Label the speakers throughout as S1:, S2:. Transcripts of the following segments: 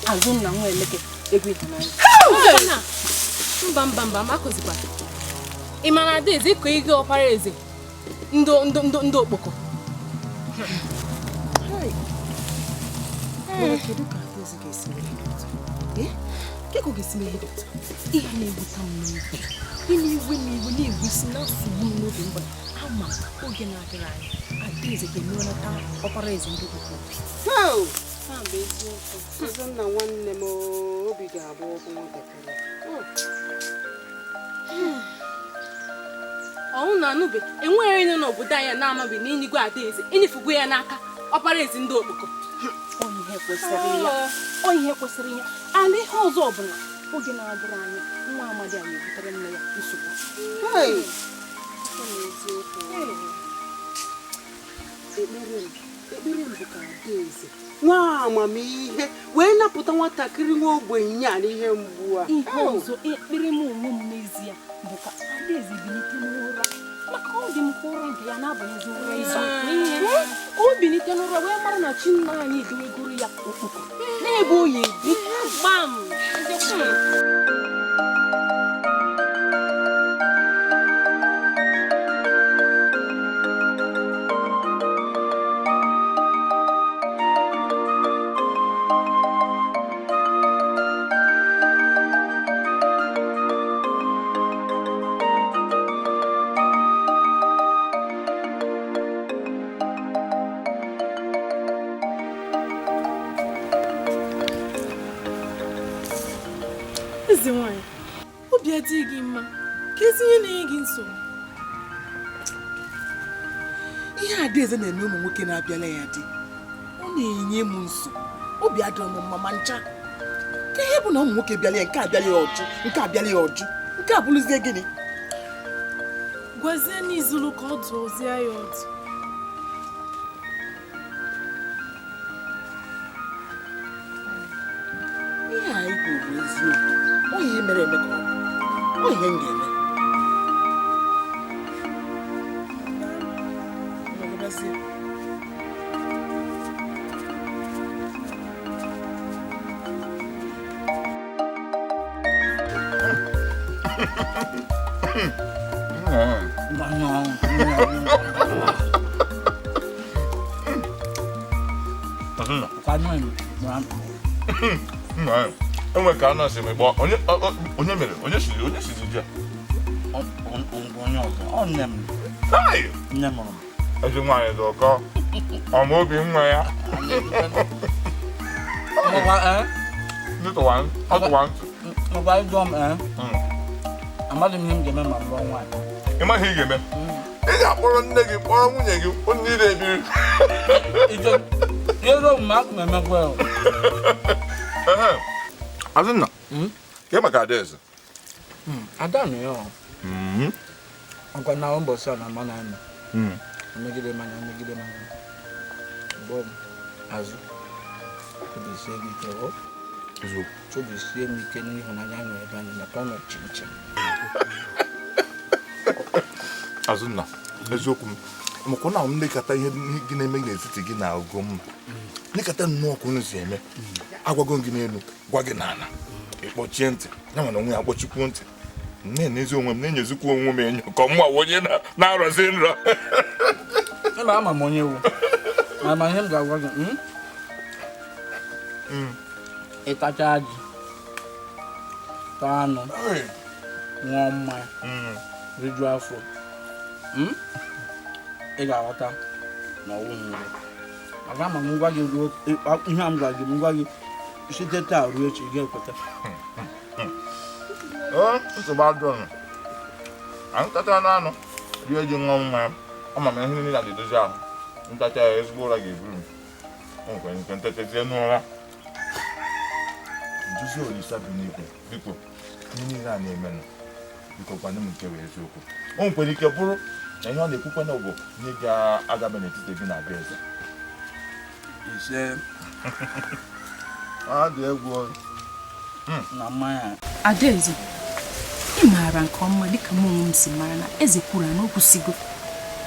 S1: Azunna nwa eleke egwu ịhụnanya.
S2: Mba makozikwa. Imana Adaeze iko ige ọpara eze. Ndo okpoko.
S1: Kedu ka Adaeze ga-esi mee ihe dọta? Keko ga-esi mee ihe dọta? Ihe na-egbuta m n'obi. Iwe na-egbusi na nsogbu m n'obi mgbe ama oge na-adịghị anya Adaeze ga-emelata ọpara eze ndị okpoko.
S3: Azunna nwanne m obi ga-abụ ọkụ nwatakịrị.
S2: Ọnwụ na anụbe enweghị onye n'obodo anyị na-amaghị na inigwe Adaeze enyefugo ya n'aka ọpara ezi ndị okpoko.
S1: Ihe kwesịrị ya. Ala ihe ọzọ ọbụla oge na-adịrị anya nwa amadi anyị butere nne ya nsogbu.
S3: Ekpere m bụ ka Adaeze nwa amamihe wee napụta nwatakịrị nwa ogbenye a n'ihe mgbu a.
S1: Ihe ọzọ ekpere m onwe m n'ezie bụ ka Adaeze bilite n'ụra maka ọ dị m ka ụra nke ya na-abanyeghị ụra eziokwu ihe ka o bilite n'ụra wee mara na chi nna anyị edowegoro ya okpoko n'ebe oyi ebi gbam.
S2: Ezi nwanyị, obi adịghị gị mma, ka ezi ihe na-enye gị nsogbu.
S4: Ihe Adaeze na-eme ụmụ nwoke na-abịala ya dị, ọ na-enye m nsogbu. Obi adịrọ m mma ma ncha. Ka ihe bụ na ụmụ nwoke bịala ya, nke abịala ya ọjụ, nke abịala ya ọjụ, nke abụrụzie gịnị?
S2: Gwazie n'izulu ka ọ dụọzie ya ọdụ.
S4: Ihe anyị kwuru eziokwu. Ọ ihe mere eme ka ọ ihe m ga-eme.
S5: Enwe ka a na-asị megbe onye mere onye sizi ji
S6: onye ọzọ ọ nne m
S5: ezi nwaanyị dị ụkọ ọma obi nwa ya ndị tụwa ntụ
S6: amadị m ihe m ga-eme ma m lụọ nwaanyị.
S5: ị maghị ị ga-eme ị ga-akpọrọ nne gị kpọrọ nwunye gị ndị na-ebiri
S6: ero m akụ m emekwa
S5: Azunna ka maka Adaeze
S6: ada nụ ya ọgwa na ụbọchị a na mma na eme megide manya bụ azụ obisie gị ike chobisie m ike n'ịhụnanya nwere ebe anyị maka ọ nọ chinchin.
S5: Azunna eziokwu m mụkwụ na m lekọta ihe gị na-eme n'etiti gị na ọgụ m lekọta nnọọ ọkụ unu si eme agwago gị n'elu gwa gị n'ala ịkpọchie ntị ya mana onwe ya akpọchikwuo ntị na-enezi onwe m na-enyezikwa onwe m enyo ka mwa onye na-arọzi nrọ
S6: ebe ama m onye wu ama ihe m ga-agwa gị ịtacha ji taa anụ ṅụọ mmanya rijuo afọ ị ga-aghọta na ọwụ nri aga ma m gwa gị ihe a m gwa gị m gwa gị site taa ruo echi ị ga-ekweta.
S5: nsogbu adụrụ anyị tacha n'anụ rie ji ṅụọ mmanya ama m ihe niile na-edozi ahụ ntacha ya ezigbo ụra ga-eburu m nkwenye nke ntetezie n'ụra nduzi Olisa bi n'igwe biko ihe niile a na-emenụ biko kwana m nke wee eziokwu o nwekwara ike bụrụ na ihe ọ na-ekwukwe na bụ ihe ga-agaba n'etiti gị na Adaeze
S6: ise
S5: ọ dị egwu
S6: na mmanya
S1: Adaeze, ị maara nke ọma dịka m onwe m si mara na eze kwuru na okwusigo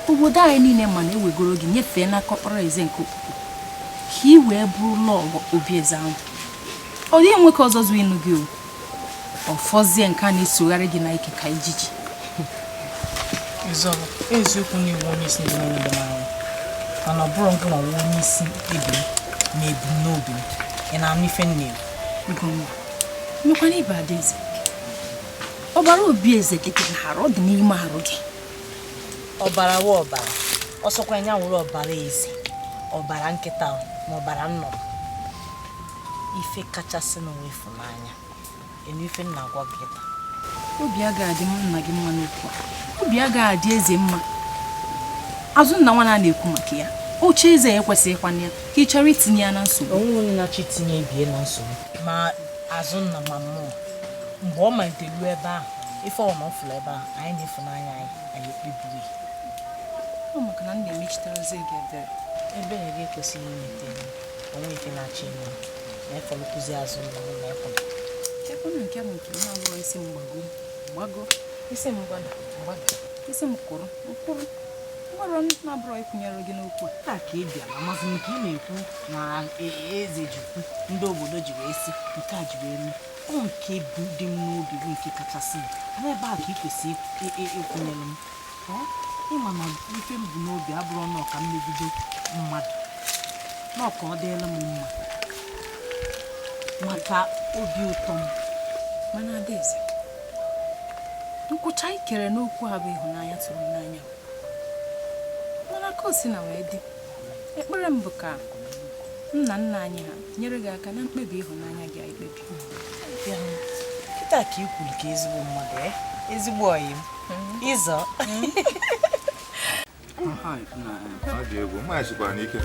S1: obodo anyị niile ma na ewegoro gị nyefee n'aka ọkpara eze nke okpukpe ka ị wee bụrụ lọọ obi eze ahụ. ọ dịghị nwoke ọzọ zụ ịnụ gị o fọzie nke a na-esogharị gị na ike ka ijiji
S7: Izolo, eziokwu na iwu onye isi ndị niile n'ahụ mana ọ bụrụ nke ma onye isi ibe m na ebumnobi m ị na-anụ ife nne m
S1: mmekwana ibe adaeze ọbara obi eze dị gị n'arụ ọ dị n'ime arụ gị
S7: ọbara wa ọbara ọsọkwa nya nwere ọbara ezi ọbara nkịta na ọbara nnụnụ ife kachasị n'onwe ịfụnanya enu ife nna gwa gị taa
S1: obi agaghị adị nna gị mma n'okwu obi agaghị adị eze mma Azụnna nwa na-ekwu maka ya oche eze ya ekwesịghịkwana ya ka ị chọrọ itinye ya na nsogbu
S7: onwe onye na-achọ itinye ebie na nsogbu ma Azụnna ma mmụọ mgbe ọ malitere ruo ebe ahụ ife ọma ọfụla ebe ahụ anyị na-efunanya anyị ekpebiri
S1: ọ maka na ndị emechitarazi gị
S7: ebere gị ekwesịghị imete onwe ife na-achọ ime na-efolokụzi Azụnna na ekwela
S1: ekwenụ nke m nke na-alụọ isi mgbago isi mgbada isi mkụrụ mgbọrọ na-abụrọ ịkwụnyere gị n'okwu a
S7: taa ka ị bịara amasị m ka ị na-ekwu na eze jikwu ndị obodo ji wee si nke a ji wee mee ọ nke bụ dị m n'obi bụ nke kachasị n'ebe a ka ị kwesịrị ịkwụnyere m ịma na ife m bụ n'obi abụrụ na ọka mmegide mmadụ na ọka ọ dịla m mma maka obi ụtọ m
S1: mana adaeze nkwụcha ikere n'okwu a bụ ịhụnanya tụrụ m n'anya mana ka o si na wee dị ekpere m bụ ka nna anyị ha nyere gị aka na mkpebi ịhụnanya gị ekpebi
S7: kịta ka ị kwuru ka ezigbo mmadụ ezigbo ọyị m ịzọ
S5: ọ dị egwu mmanya sikwara n'ike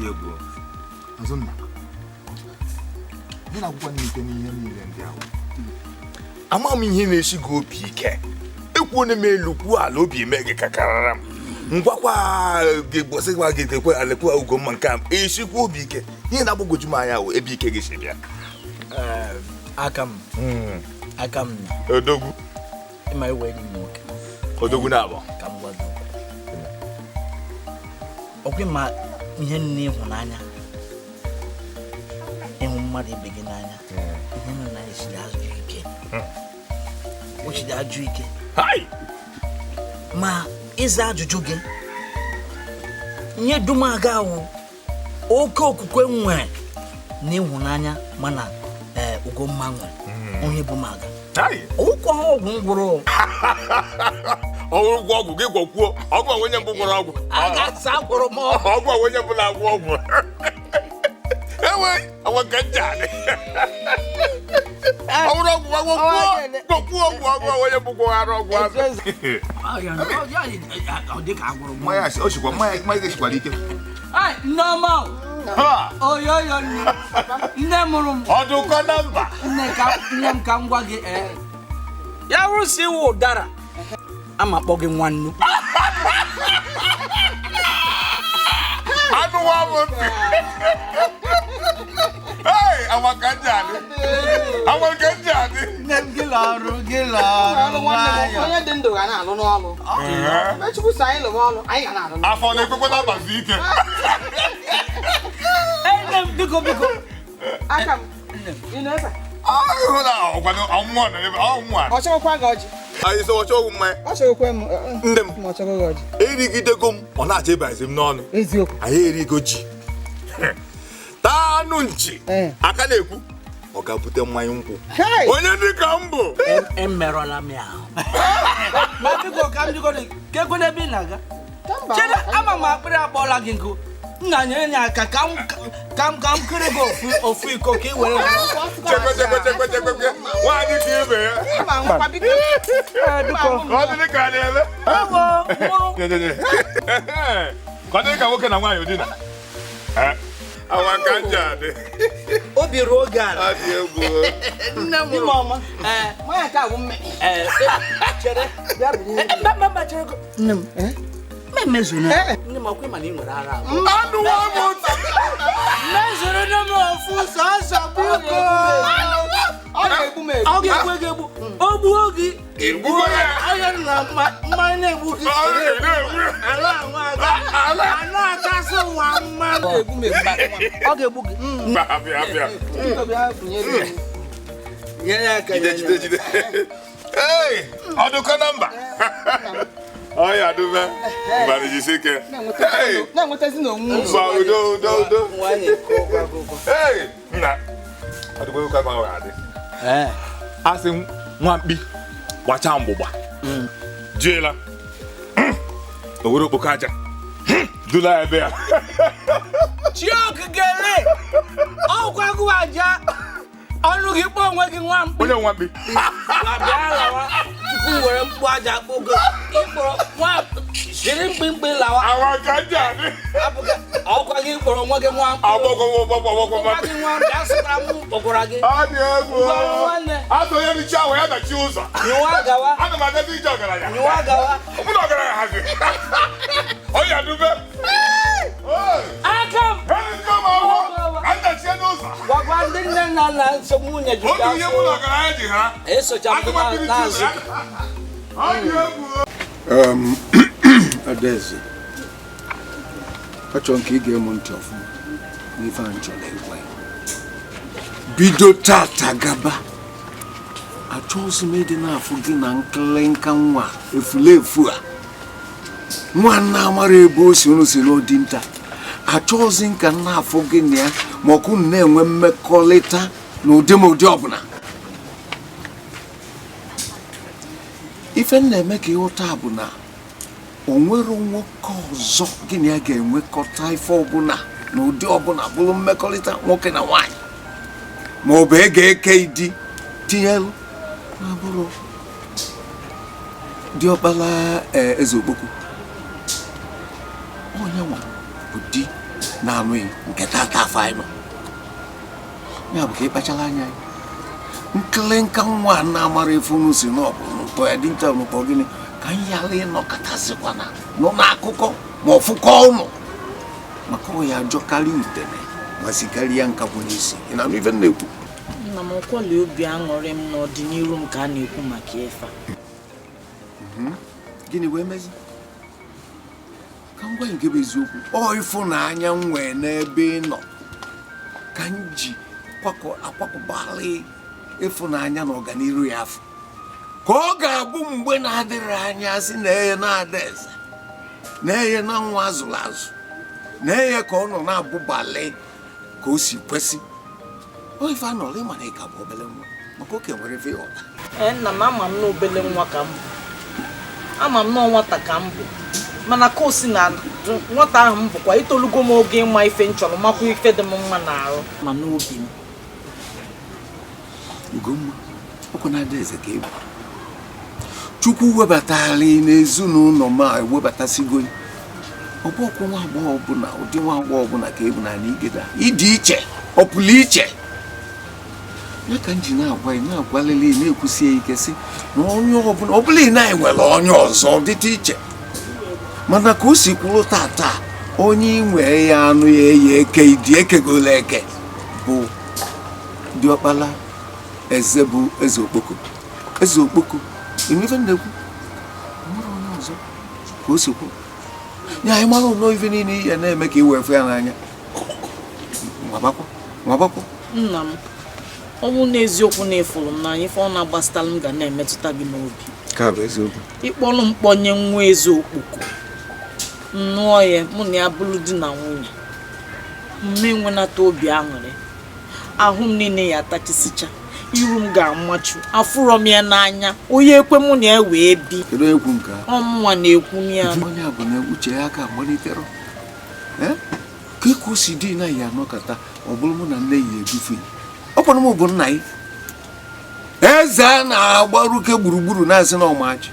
S5: egwu Azụnna dị na-akwụkwọ n'ike n'ihe niile ndị ahụ ama m ihe na-esi gị obi ike ekwu onye m elu kwuo ala obi eme gị ka karara m ngwakwa gị gbọsịkwa gị tekwe alekwa Ugomma nke a esikwa obi ike ihe na-agbagwoju m anya ahụ ebe ike gị si bịa
S6: aka m
S5: odogwu
S6: ịma iwe dị nwoke
S5: odogwu na-abụ
S6: ka m gwa gị ọkwa ma ihe nne ịhụnanya ịhụ mmadụ ibe gị n'anya ihe nọ na esi azụ ike o chidi ajụ ike ma ịza ajụjụ gị ihe dum aga awụ oke okwukwe nwere na ịhụnanya mana Ugomma nwere onye bụ maga ụkwụ ọgwụ ngwụrụ
S5: ọgwụ ọgwụ gị gwọkwuo ọgwụ onye mbụ gwọrọ ọgwụ ọgwụ onye mbụ na-agwọ ọgwụ enweghị ọgwụ nke ncha ọgwụrụ ọgwụ gwọkwuo ọgwụ onye mbụ gwọrọ ọgwụ azụ osikwa mmanya ga-esikwara ike
S7: Nneọma oyoyo nne mụrụ m
S5: ọdụkọ na mba
S7: nne m ka m gwa gị ya wụrụsi iwu ụdara ama kpọ gị nwa nnu
S5: anụwa m ntị awakanjani
S7: nne m gị lọrụ
S3: onye dị ndụ ga na-alụ n'ọlụ mechukwu so anyị lụrụ ọlụ anyị ga na-alụ
S5: afọ na-ekwekwe na-agbazi ike
S7: nne m biko
S3: aka m ị na-ebe
S5: ahụ na ọgwanụ ọmụmụ na ebe ọmụmụ a
S3: ọ chọghịkwa gị ọjị
S5: anyị sọ ọchọghị mmanya
S3: ọ chọghịkwa m
S5: nne m
S3: ma ọ chọghị gị ọjị
S5: erigidego m ọ na-achọ ịbazi m n'ọnụ
S3: eziokwu
S5: anyị erigo ji taa anụ nchi aka na-ekwu ọ ga-abute mmanya nkwụ onye dị ka m bụ
S7: emerọla m ya ahụ ma biko ka m jikọrọ ka ekwe n'ebe ị na-aga chere ama m akpịrị akpọọla gị nkụ nna nyere ya aka ka m kere gị ofu iko ka ị were
S5: chekwe nwaanyị ka ibe ya ka ọ dịrị ka a na-eme ka ọ dịrị ka nwoke na nwaanyị dina awakanjani
S7: obi ruo oge ala
S5: adị egwu
S7: nne m ụlọ ọma
S3: mmanya ka agwụ mme
S7: chere bịa bụ chere nne m mmezuru nne m ọkwa ịma na ị nwere ara
S5: anụwa m ntị
S7: mmezuru nne m ofu sọsọ biko
S3: ọ ga-egbu m
S7: ọ ga-egbu o gbuo gị
S5: igbugo ya
S7: ahịa na mmanya
S6: na-egbu gị ala atasị nwa mmadụ ọ ga-egbu gị
S5: jide ọdụkọ nọmba ọya dụbe mgbanijisike
S6: na-enwetazi na onwe
S5: mba udo nna ọdụkọ gbanwe adị asị nwa mkpi gbacha mgbụgba juela o were okpoko aja dula ebe ya
S6: chiokigele ọgwagụ aja ọnụ gị kpọọ onwe gị nwa mkpi
S5: onye nwa mkpi
S6: bịa lawa tupu were mkpu aja kpogo ịkpọrọ nwa jiri mkpimkpi lawa
S5: awa ka ji adị
S6: ọkwa gị kpọrọ onwe gị nwa mkpi nwa gị nwa mkpi asụtara m kpọkwara gị
S5: ọ dị egwu atụ onye dị chi ahụ ya dachi ụzọ
S6: nyụwa gawa
S5: ana m agazi ije ọgaranya
S6: nyụwa gawa
S5: ọbụna ọgaranya hazi ọya dube
S6: aka m
S5: andachie n'ụzọ
S6: gwagwa ndị nne na nna nsogbu nwunye jụrụ
S5: otu ihe mụ na ọgaranya ji ha
S6: esocha m n'azụ
S5: ọ dị egwu
S8: Adaeze, achọrọ nke ị ga-emu ntị ọfụma n'ife a nchọrọ ịgwa ya. Bido tata gaba achọghịzi m ịdị na-afụ gị na nkịlịnka nwa efulefu a nwa na-amara ebe o si unu si n'odi nta achọghịzi nka na-afụ gị na ya ma ọkụ na-enwe mmekọrịta n'ụdị m ụdị ọbụla ife m na-eme ka ịghọta bụ na o nwere nwoke ọzọ gịnị ya ga-enwekọta ife ọbụla na ụdị ọbụla bụrụ mmekọrịta nwoke na nwaanyị ma ọ bụ eke ịdị tinyelu na bụrụ diọkpala eze okpoko onye nwa bụ di na-anụghị nke tata afọ anyị nọ ya bụ ka ịkpachara anya ya nkịlịnka nwa na-amara efe unu si n'ọbụ n'ụtọ ya dinta n'ụtọ gịnị ka anyị ghara ịnọkọtazikwana nọ n'akụkọ ma ọ fụkọ ụnụ maka ọ ya ajọkarị utene ma sikarịa nkakwu n'isi ị na-anụ ife na-ekwu
S7: nna m ọkwọli obi aṅụrị m n'ọdịnihu m ka a na-ekwu maka efe
S8: gịnị wee mezi ka m gwa nke bụ eziokwu ọ ịfụnanya m nwee n'ebe ị nọ ka m ji akwakọbalị ịfụnanya na ọganiru ya afọ ka ọ ga-abụ mgbe na-adịrị anya si na-eye na-ada eze na-eye na nwa azụrụ azụ na-eye ka ọ nọ na-abụbalị ka o si kwesị ife anọrọ ịma na ị ka bụ obere nwa maka oke nwere ife ịghọta
S7: nna m ama m na obele nwa ka m bụ ama m na nwata ka m bụ mana ka o si na nwata ahụ m bụkwa itolugo m oge ịma ife m chọrọ makwa ife dị m mma n'arụ ma n'obi m
S8: Ugomma ọkụ na-ada eze ka ị bụ Chukwu webatara n'ezinụlọ ma ewebatasigo ọbụọkwụ nwa agbọghọ ọbụla ụdị nwa agbọghọ ọbụla ka ebu n'ala igeda ịdị iche ọ pụrụ iche ya ka m ji na-agwa ị na-agwalele na-ekwusi ya ike sị na onye ọbụla ọbụla ị na-enwere onye ọzọ dịta iche mana ka o si kwuru tata onye inwe ya anụ ya eyi eke ịdị ekegolo eke bụ diọkpala eze bụ eze okpoko ife na-ekwu nwere onye ọzọ ka o si kwuru ya anyị mara ụlọ ife niile ihe na-eme ka i wee fụ ya n'anya nwabakwa
S7: nna m ọ bụ n'eziokwu na ịfụrụ m n'anya ife ọ na-agbasitara m ga na-emetụta gị n'obi
S8: ka bụ eziokwu
S7: ịkpọrọ mkpọnye nwa eze okpoko nnụọ ya mụ na ya bụrụ di na nwunye mme nwenata obi aṅụrị ahụ m niile ya atachisicha iru m ga-amachu afụrọ m ya n'anya onye ekwe mụ na ya wee bi
S8: kedu ekwu nke
S7: ọmụnwa na-ekwu ya
S8: onye a bụ na uche ya aka malitere ka ịkụ si dị na ya anọkọta ọ bụrụ mụ na nne ya edufe ọ kwanụ m bụ nna ya eze a na-agbaruke gburugburu na-asị na ọmachi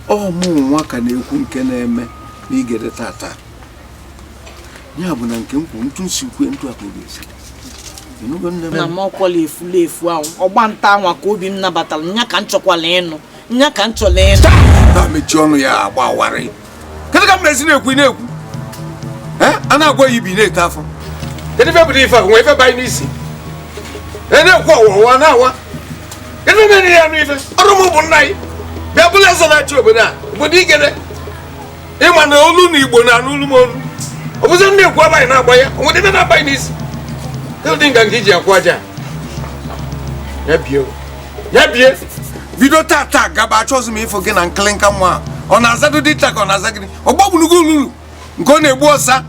S8: ọmụ nwa ka na-ekwu nke na-eme n'igede tata ya bụ na nke m kwuru ntụ nsikwe ntụ akpụrụ esi
S7: na m ọkwọla efu ahụ ọgba nta anwa ka obi m nabatara nya ka m chọkwala ịnụ nya ka m chọrọ ịnụ
S8: na mechie ọnụ ya agbawarị kedu ka m na-esi na-ekwu na-ekwu a na-agwa ya ibi na-ete afọ kedu ife bụrụ ife a nwe ife banye n'isi na-ekwu ọwụwa na-awa kedu ime na ya anụ ife ọrụ m bụ nna anyị bịa bụla eze na-achị obodo a obodo igede ịma na olu na Igbo na n'olu m olu ọ bụzi ndị ekwu abaghị na-agba ya onwede ebe na-abaghị n'isi dị nga nke iji akwa aja ya bie bido tata gaba achọzụ m ifo gị na nkịlịnka nwa ọ na-azado dịta ka ọ na-aza gịnị ọ gbagbunugo olulu nke ọ na-egbu ọsa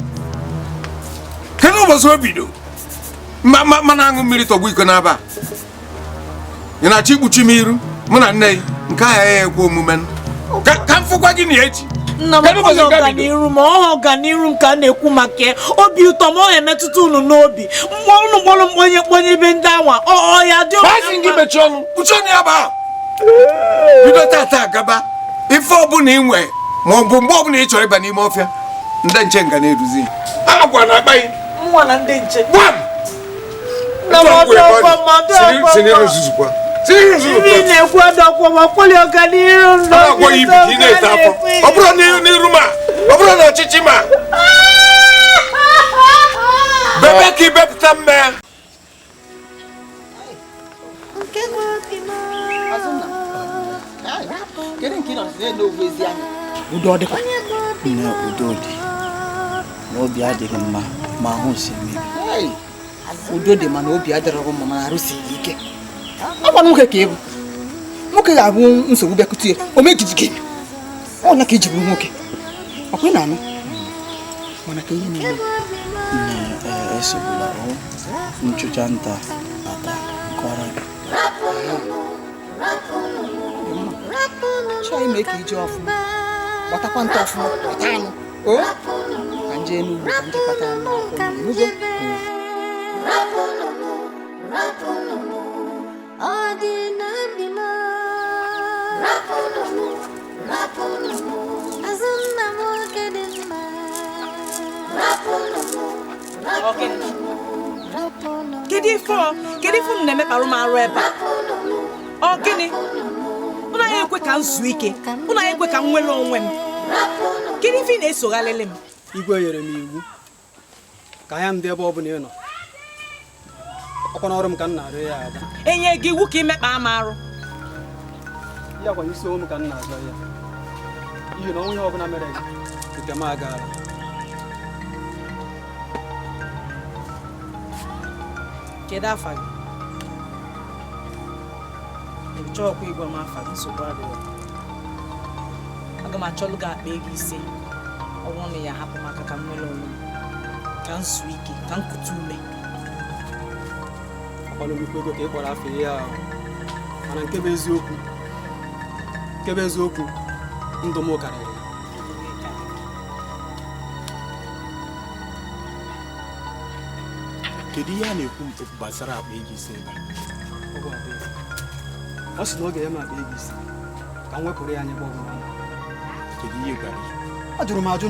S8: kedu ụbọchị o bido mana aṅụ mmiri tọgbu iko n'aba ị na-achọ ikpuchi m iru mụ na nne gị nke ahụ ya ekwe omume ka m fụkwa gị na echi
S7: nna m ọganiru ma ọ ọganiru m ka a na-ekwu maka ya obi ụtọ ma ọ emetụta unu n'obi mgbe unu kpọrọ mkponye ibe ndị anwa ọ ya dị
S8: gị mechie ọnụ kpuchi ọnụ ya ba bido tata gaba ife ọbụla ị nwe ma ọ bụ mgbe ọbụla ị chọrọ ịba n'ime ọfịa ndị nche nga na-eduzi agwa na akpa gị
S7: nwa na ndị nche na-ekwu adọkwa ma kweli ọganiru m
S8: ọ bụrụ n'iru ma ọ bụrụ na ọchịchị ma bebe ka ibepụta mme
S6: udo dịkwa nne udo dị n'obi adịghị mma ma ahụ si mebi
S4: udo dị mana obi adịrọghị mma mana arụsighị ike agwa nwoke ka ịbụ nwoke ga-abụ nsogbu bịakwute ya o megijigi ọnya ka iji bụ nwoke ọkwa ị na-anụ mana ka ihe niile
S6: esogbula nchụcha nta ata nkọrọ
S4: chọọ ime ka ije ọfụma gbatakwa nta ọfụma gbata anụ ka nje n'ugbo ka nje kpata anụ n'ugbo
S7: kedu ife unu na-emekparụ m arụ ebe a ọ gịnị unu anyị ekwe ka m zuo ike unu anyị ekwe ka m nwere onwe m kedu ife ị na-esogharịrị m
S9: igwe nyere m iwu ka anya m dị ebe ọ bụla ị nọ ọkwa n'ọrụ m ka m na-arịọ ya ada
S7: enye gị iwu ka imekpa m arụ
S9: ya kwa isi onwe m ka m na-azọ ya ihe na onwe ihe ọbụla mere gị nke m agaala
S7: kedu afa gị chọọkwa igwe m afa gị nsogbu adịghị aga m achọlụ gị akpa ego ise ọnwụ na ya hapụ maka ka m nwere onwe m ka m zuo ike ka m kute ume
S9: ọkpọrọmikwu ego ka ị kpọrọ afọ ihe ahụ mana nke bụ eziokwu ndụ m karịrị
S10: kedu ihe a na-ekwu gbasara akpa ego ise ebe
S9: ọ sị na oge ya ma akpa ego ise ka m wepụrụ ya anya ebe ọbụla
S10: kedu ihe gwara
S9: ajụrụ m ajụ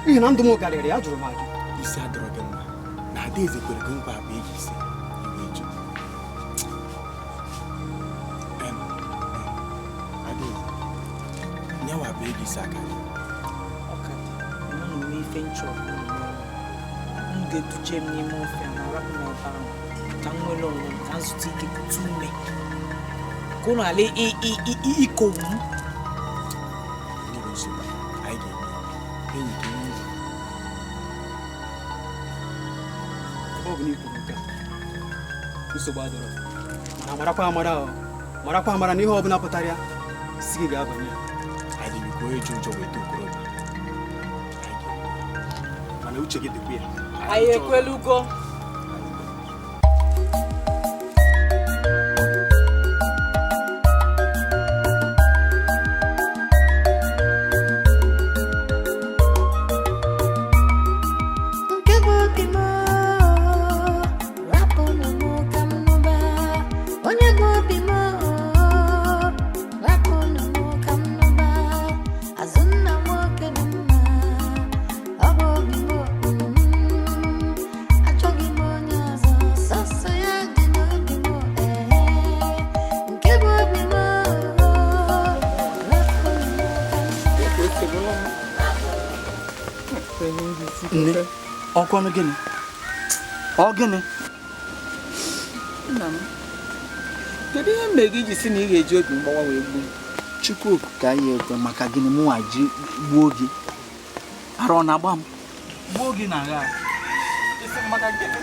S9: n'ihi na ndụ m karịrị ajụrụ m ajụ
S10: isi adọrọ gị mma na Adaeze kwere gị nkwa akpa ego ise iwe jụ Adaeze nyawa akpa ego ise akarị
S7: ife nchọrọ m ga-eduche m n'ime ọfịa ma rapụ m ebe ahụ ka m nwere onwe m ka m zụta ike kute ume ka ụnụ ala ikowu m
S9: ọ bụ na ikwuru nke nsogbu adọrọ mana marakwa amara na ihe ọ bụla pụtara ya isi gị ga-abanye
S10: adịghịkwa onye ji ụjọ weta okorobịa mana uche gị dịkwa ya
S7: anyị ekwelugo
S6: nne ọkọnụ gịnị ọ gịnị
S4: nna m kedu ihe mere gị ji si na ị ga-eji obi mgbawa wee gbuo
S6: Chukwu ka ya ekwe maka gịnị mụ ji gbuo gị. Ara ọ na-agba m. Gbuo gị na agha.
S4: Isi maka gịnị?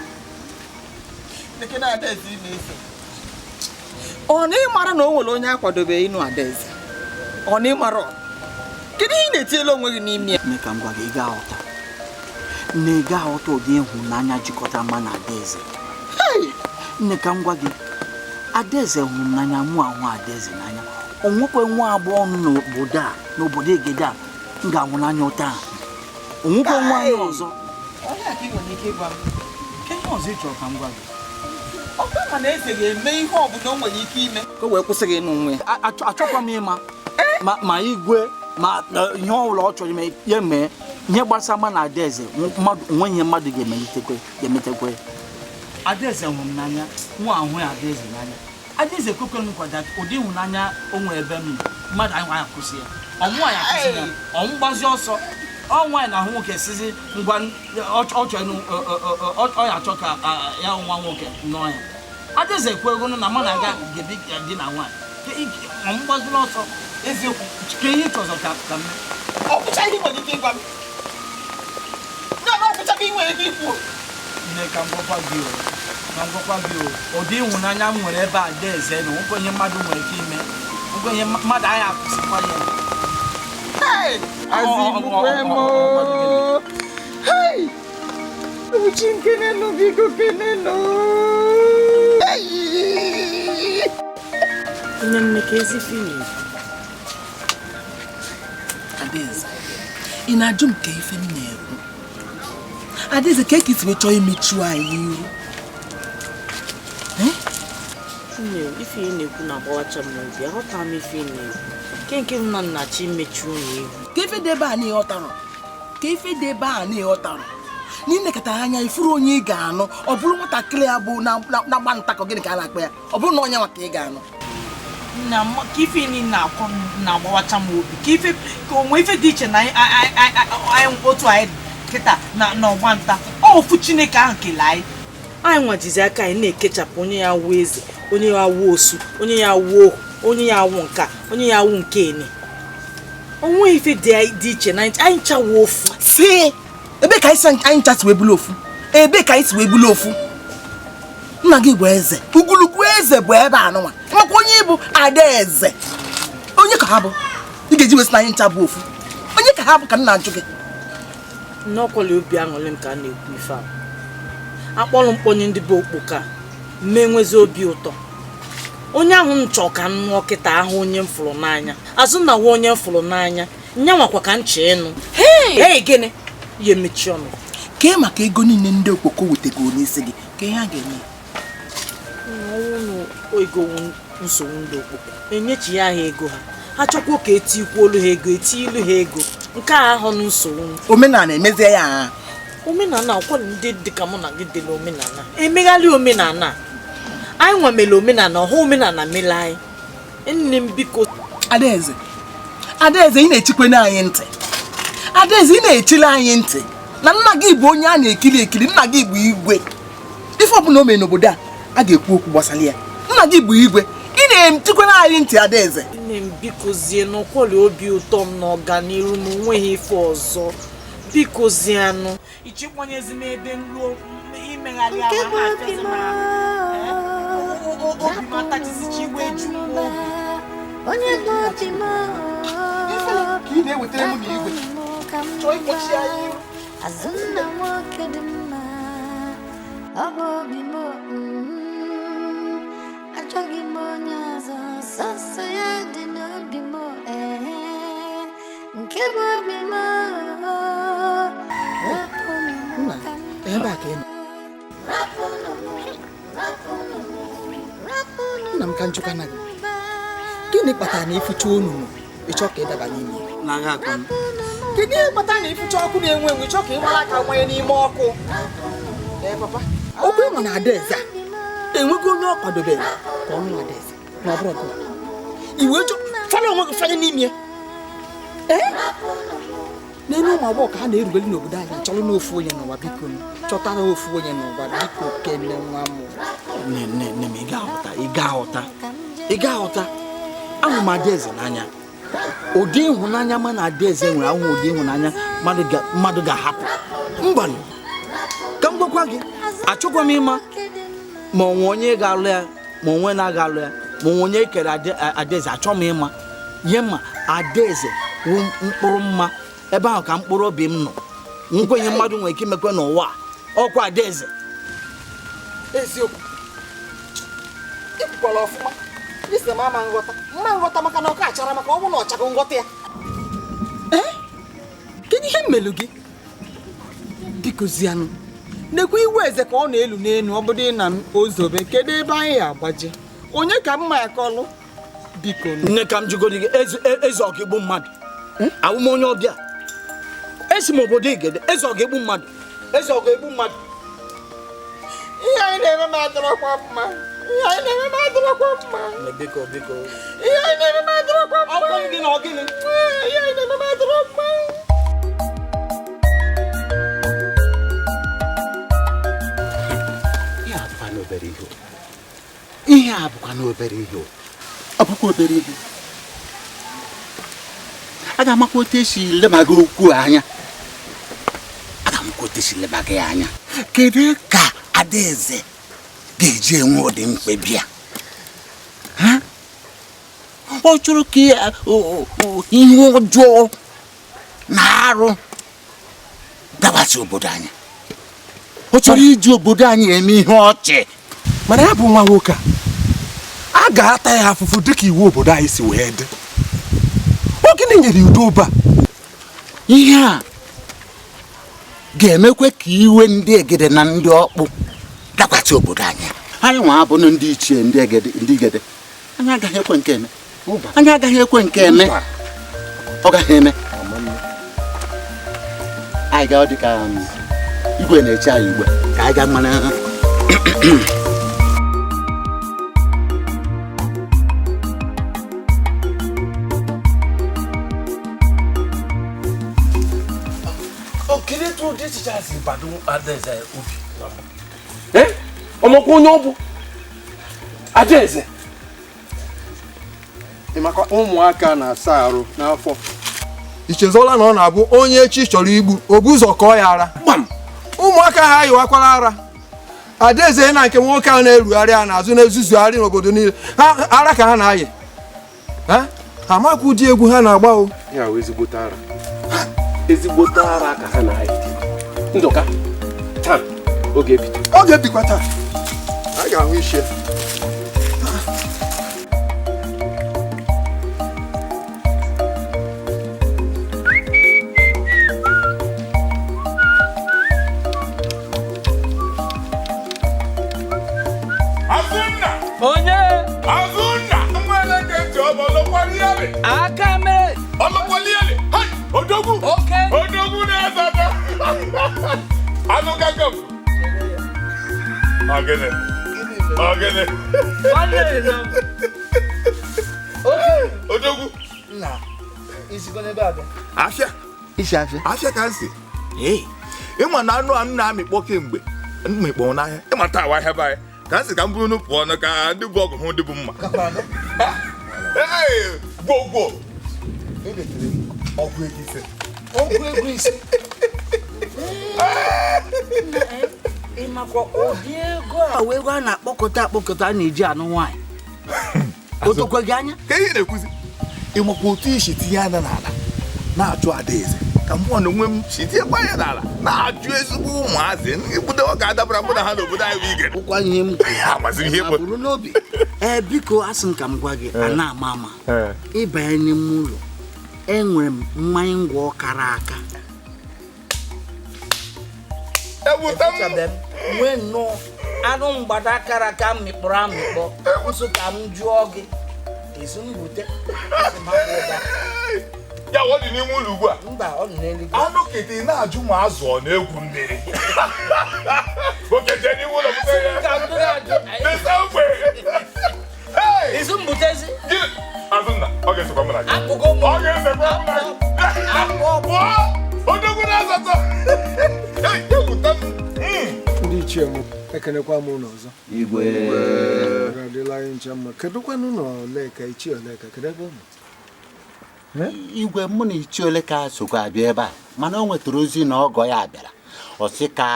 S4: Dịka na Adaeze ị na-eso. Ọ na ịmara na o nwere onye akwadobe ịnụ Adaeze? Ọ na ịmara ọ? Kedu ihe ị na-etiela onwe gị n'ime ya?
S6: Mee ka m gwa gị, ị ga-aghọta. Nne ị ga-aghọta ụdị ịhụnanya jikọtara mma na Adaeze. Nne ka m gwa gị, Adaeze hụrụ m n'anya, mụ ahụ Adaeze n'anya. O nwekwe nwa agbọghọ n'obodo Egede a m ga-ahụ n'anya ụta. O nwekwe nwa anyị ọzọ.
S4: Onye aka ị nwere ike ịgwa m. Kedu ihe ọzọ ị chọrọ ka m gwa gị? Ọ bụrụ ma na eze ga-eme ihe ọ bụla o nwere ike ime ka o wee kwụsị gị n'onwe ya.
S6: Achọkwa m ịma ma igwe ma ihe ọbụla ọ chọrọ ime ya mee. Ihe gbasara mma na Adaeze nwe ihe mmadụ ga-emetekwe. Adaeze hụrụ m n'anya, nwa ahụ ya Adaeze n'anya. Adaeze kwekwe m kwada ụdị ịhụnanya o nwere ebe m mmadụ anyị nwaanyị akwụsị ya. Ọnwụ anyị akwụsị ya. Ọnwụ gbazi ọsọ. Ọ nwaanyị na ahụ nwoke sizi ngwa ọ ya achọ ka ya nwa nwoke nọ ya. Adaeze kwego na mma na-aga gebi dị na nwaanyị. Ọnwụ gbazi ọsọ. Eziokwu ka ihe chọzọ ka m.
S4: Ọ bụcha ihe nwere ike ịgwa m. Ọ bụcha ihe nwere ike ikwu.
S6: Nne ka m gwakwa gị o. Ụdị ịhụnanya m nwere ebe Adaeze na nwekwe ihe mmadụ nwere ike ime. Nwekwe ihe mmadụ anyị akwụsịkwa ya.
S4: Azimukwe hey! Uchinkeneno bigo keneno.
S7: Onye mmeke ezi fini.
S4: Adaeze, ị na-ajụ m ka ife m na-ekwu. Adaeze, ka eke isi wee chọọ imechu anyị iru.
S7: Ife ị na-ekwu na-agbawacha m n'obi, aghọta m ife ị na-ekwu. Nke m na nnachi imechu n'ihu.
S4: Ka ife dị ebe a na-ịghọtara. N'inekọta anya ifuru onye ị ga-anụ, ọ bụrụ nwatakịrị ya bụ na-agba ntakọ gịnị ka a na-akpọ ya. Ọ bụrụ na onye nwa ka ị ga-anụ.
S7: Ka ife niile na-akọ na-agbawacha m obi. Ka onwe ife dị iche na anyị otu anyị kịta na ọgba nta. Ọ ofu Chineke ahụ kele anyị. Anyị nwajizi aka anyị na-ekechapụ onye ya wuo eze, onye ya wuo osu, onye ya wuo ohu, onye ya wụ nka, onye ya wụ nke ene. Onwe ife dị iche na anyị chawo ofu.
S4: Si ebe ka anyị chasi wee bulu ofu. Ebe ka anyị si wee bulu ofu. Nna gị bụ eze. Ugwulugwu eze bụ ebe anụnwa. Makwa onye bụ Adaeze. Onye ka ha bụ? Ị ga-eji wesi na anyị ncha bụ ofu. Onye ka ha bụ ka nna ajụ gị?
S7: N'ọkwali obi aṅụrị m ka a na-ekwu ife a. Akpọrọ mkponye ndị bụ okpoka mee nwezi obi ụtọ. Onye ahụ m chọọ ka m nụọ kịta ahụ onye m fụrụ n'anya. Azụ na nwa onye m fụrụ n'anya. Nya nwakwa ka m chee ịnụ. Hey, gịnị? Ya emechi ọnụ.
S4: Kee maka ego niile ndị okpoko wetego n'isi gị, ka ihe a ga-eme.
S7: Ọnwụ ego nsogbu ndị okpoko. Enyechi ya ha ego ha. Ha chọkwa ka etikwuolu ha ego, etiilu ha ego. Nke a ahụ nsogbu.
S4: Omenala emezie ya ha.
S7: Omenala ọkwọ ndị dịka mụ na gị dịla omenala. Emegharị omenala. Anyị nwemele omenala, ọha omenala mele anyị. Nne m biko.
S4: Adaeze, ị na-echikwe anyị ntị. Adaeze, ị na-echile anyị ntị. Na nna gị bụ onye a na-ekiri ekiri, nna gị bụ igwe. Ife ọbụla o mere n'obodo a ga-ekwu okwu gbasara ya. Nna gị bụ igwe. Ị na-echikwe anyị ntị, Adaeze.
S7: Nne m biko zie n'ọkwọli obi ụtọ m na ọganiru m nweghị ife ọzọ. Biko zianụ. Ichikwanyezi m ebe nruo imegharị ahụ ha afezi m obi m atachizichi iwe eju m obi.
S11: Onye bụ obi m
S4: ka ị na-ewetara m n'igwe chọọ ịkpọchi anyị.
S11: Azụnna nwoke dị mma, ọ bụ obi m. Achọghị m onye ọzọ, sọsọ ya dị n'obi m. Nke bụ obi m.
S4: Ebe a ka ị nọ. Nna m ka njụka na gị. Gịnị kpatara na ifucha onunu ịchọ ka ịdaba n'ime?
S6: N'agha akọ m.
S4: Kedu ihe kpatara na ifucha ọkụ na-enwe enwe ịchọ ka ị mara aka nwanye n'ime ọkụ? Papa, okwu ịma na Adaeze enweghị onye ọ kwadobere ka ọ nụ Adaeze na ọ bụrụ ọgụ. Iwe jụ fara onwe gị fanye n'ime. N'elu ụmụ agbọghọ ka ha na-erubeli n'obodo anyị chọrọ n'ofu onye n'ụwa, biko chọtara ofu onye n'ụwa, biko kene nwa m.
S6: Nne m, ị ga-aghọta. Ahụ m Adaeze n'anya. ụdị ịhụnanya ma na adaeze nwere ahụ ụdị ịhụnanya mmadụ ga-ahapụ mbanụ ka m gwakwa gị achọkwa m ịma ma onwe onye ga-alụ ya ma onwe na-aga alụ ya ma onwe onye kere adaeze achọ m ịma ihe mma adaeze wụ mkpụrụ mma ebe ahụ ka mkpụrụ obi m nọ nkwenye mmadụ nwere ike imekwe n'ụwa ọkwa adaeze
S4: eziokwu ikwukwala ọfụma isi m ama nghọta maka na ọka achara maka ọ bụ na ọchago nghọta ya kedu ihe mmelu gị biko zianụ nekwa iwe eze ka ọ na-elu n'elu ọ bụrụ na ozobe kedu ebe anyị agbaje onye ka mma ya kọlụ biko
S6: nne ka m jigoro gị eze ọga egbu mmadụ awụm onye ọbịa esi m obodo igede eze ọga egbu mmadụ eze ọga egbu mmadụ
S4: ihe anyị na-eme m adịrọkwa mma ihe anyị na-eme m adịrọkwa mma
S6: biko
S4: ihe anyị na-eme m adịrọkwa mma
S6: ọkwa gị na ọgịnị
S4: ihe anyị na-eme m adịrọ mma
S3: ihe a bụkwa n'obere ihe ọ bụkwa obere ihe a ga-amakwa otu esi leba gị okwu anya a ga-amakwa otu esi leba gị anya kedu ka adaeze ga-eji enwe ụdị mkpebi a ọ chọrọ ka ihe ọjọọ na arụ dabasị obodo anyị ọ chọrọ iji obodo anyị eme ihe ọchị
S8: mana ya bụ nwa nwoke a ga-ata ya afụfụ dịka iwu obodo anyị si wee dị ọ gịnị nyere udo ụba
S3: ihe a ga-emekwe ka iwe ndị egede na ndị ọkpụ dakwasị obodo anyị nwa abụrụ ndị ichie ndị egede anyị agaghị ekwe nke eme anyị agaghị ekwe nke eme ọ gaghị eme anyị ga dị ka igwe na-eche anyị ugbu ka anyị ga mara
S8: ọmọkwa onye ọ bụ adaeze
S10: maka ụmụaka na-asa arụ n'afọ ichezola na ọ na-abụ onye echi chọrọ igbu obu ụzọ kọọ ya ara ụmụaka ha yiwakwara ara adaeze na nke nwoke ahụ na-erugharị a n'azụ na-ezuzugharị n'obodo niile ha ara ka ha na-ayị ha amakwa ụdị egwu ha na-agba o
S8: ya wee ezigbote ara ka ha na-ayị ndụka taa oge ebikwa taa
S10: a ga-ahụ ishe
S6: onye
S5: Azụnna nwere nke ọbọlọkwaliele
S6: aka mere
S5: ọlọkwaliele odogwu na-azata anụ gagam ogene odogwu
S6: na isikọ n'ebe a
S5: afịa ka nsị ịma na anụ a m na-amịkpọ kemgbe mmịkpọ n'ahịa ịma taa wa ahịa be anyị ka nsị ka m bụrụ n'ụpụ ọnụ ka ndị bụ ọgụ hụ ndị bụ mma gwogwo ọgwụ ego ise
S6: ịmakwa ụdị ego a wee ego a na-akpọkọta a na-eji anụ nwaanyị otokwe gị anya
S5: ka ihe na-ekwuzi ịmakwa otu isi tinye anya n'ala na-achụ adaeze ka mmụọ na onwe m si tinyekwa anya n'ala na-ajụ ezigbo ụmụazị igbudewo ka adabara mụ na ha n'obodo anyị bụ ige
S6: ụkwa ihe m
S5: amaziri ihe bụ
S6: bụrụ n'obi biko asị m ka m gwa gị a na-ama ama ịbanye n'ime ụlọ enwere m mmanya ngwọ kara aka nwee nnọọ anụ mgbada kara aka mịkpọrọ amịkpọ nso ka m jụọ gị ezi mbute
S5: ya ọ dị n'ime ụlọ ugbu a
S6: mba ọ dị n'eluigwe
S5: anụ kete na-ajụ ma azụ ọ na-egwu mmiri okete n'ime ụlọ
S6: ezi mbutezi
S5: Azụnna ọ ga-esekwa m na gị
S6: akụkọ m
S5: ọ ga-esekwa m na gị odogwu na-azata
S10: ndị ichie m ekenekwa m ụlọ ọzọ
S8: igwe
S10: adịla anyị ncha mma kedụkwanụ ụlọ oleka ichie oleka kedu ebe ụmụ
S3: igwe mụ na ichi ole ka sokwa abịa ebe a mana o nwetara ozi na ọgọ ya bịara ọ sị ka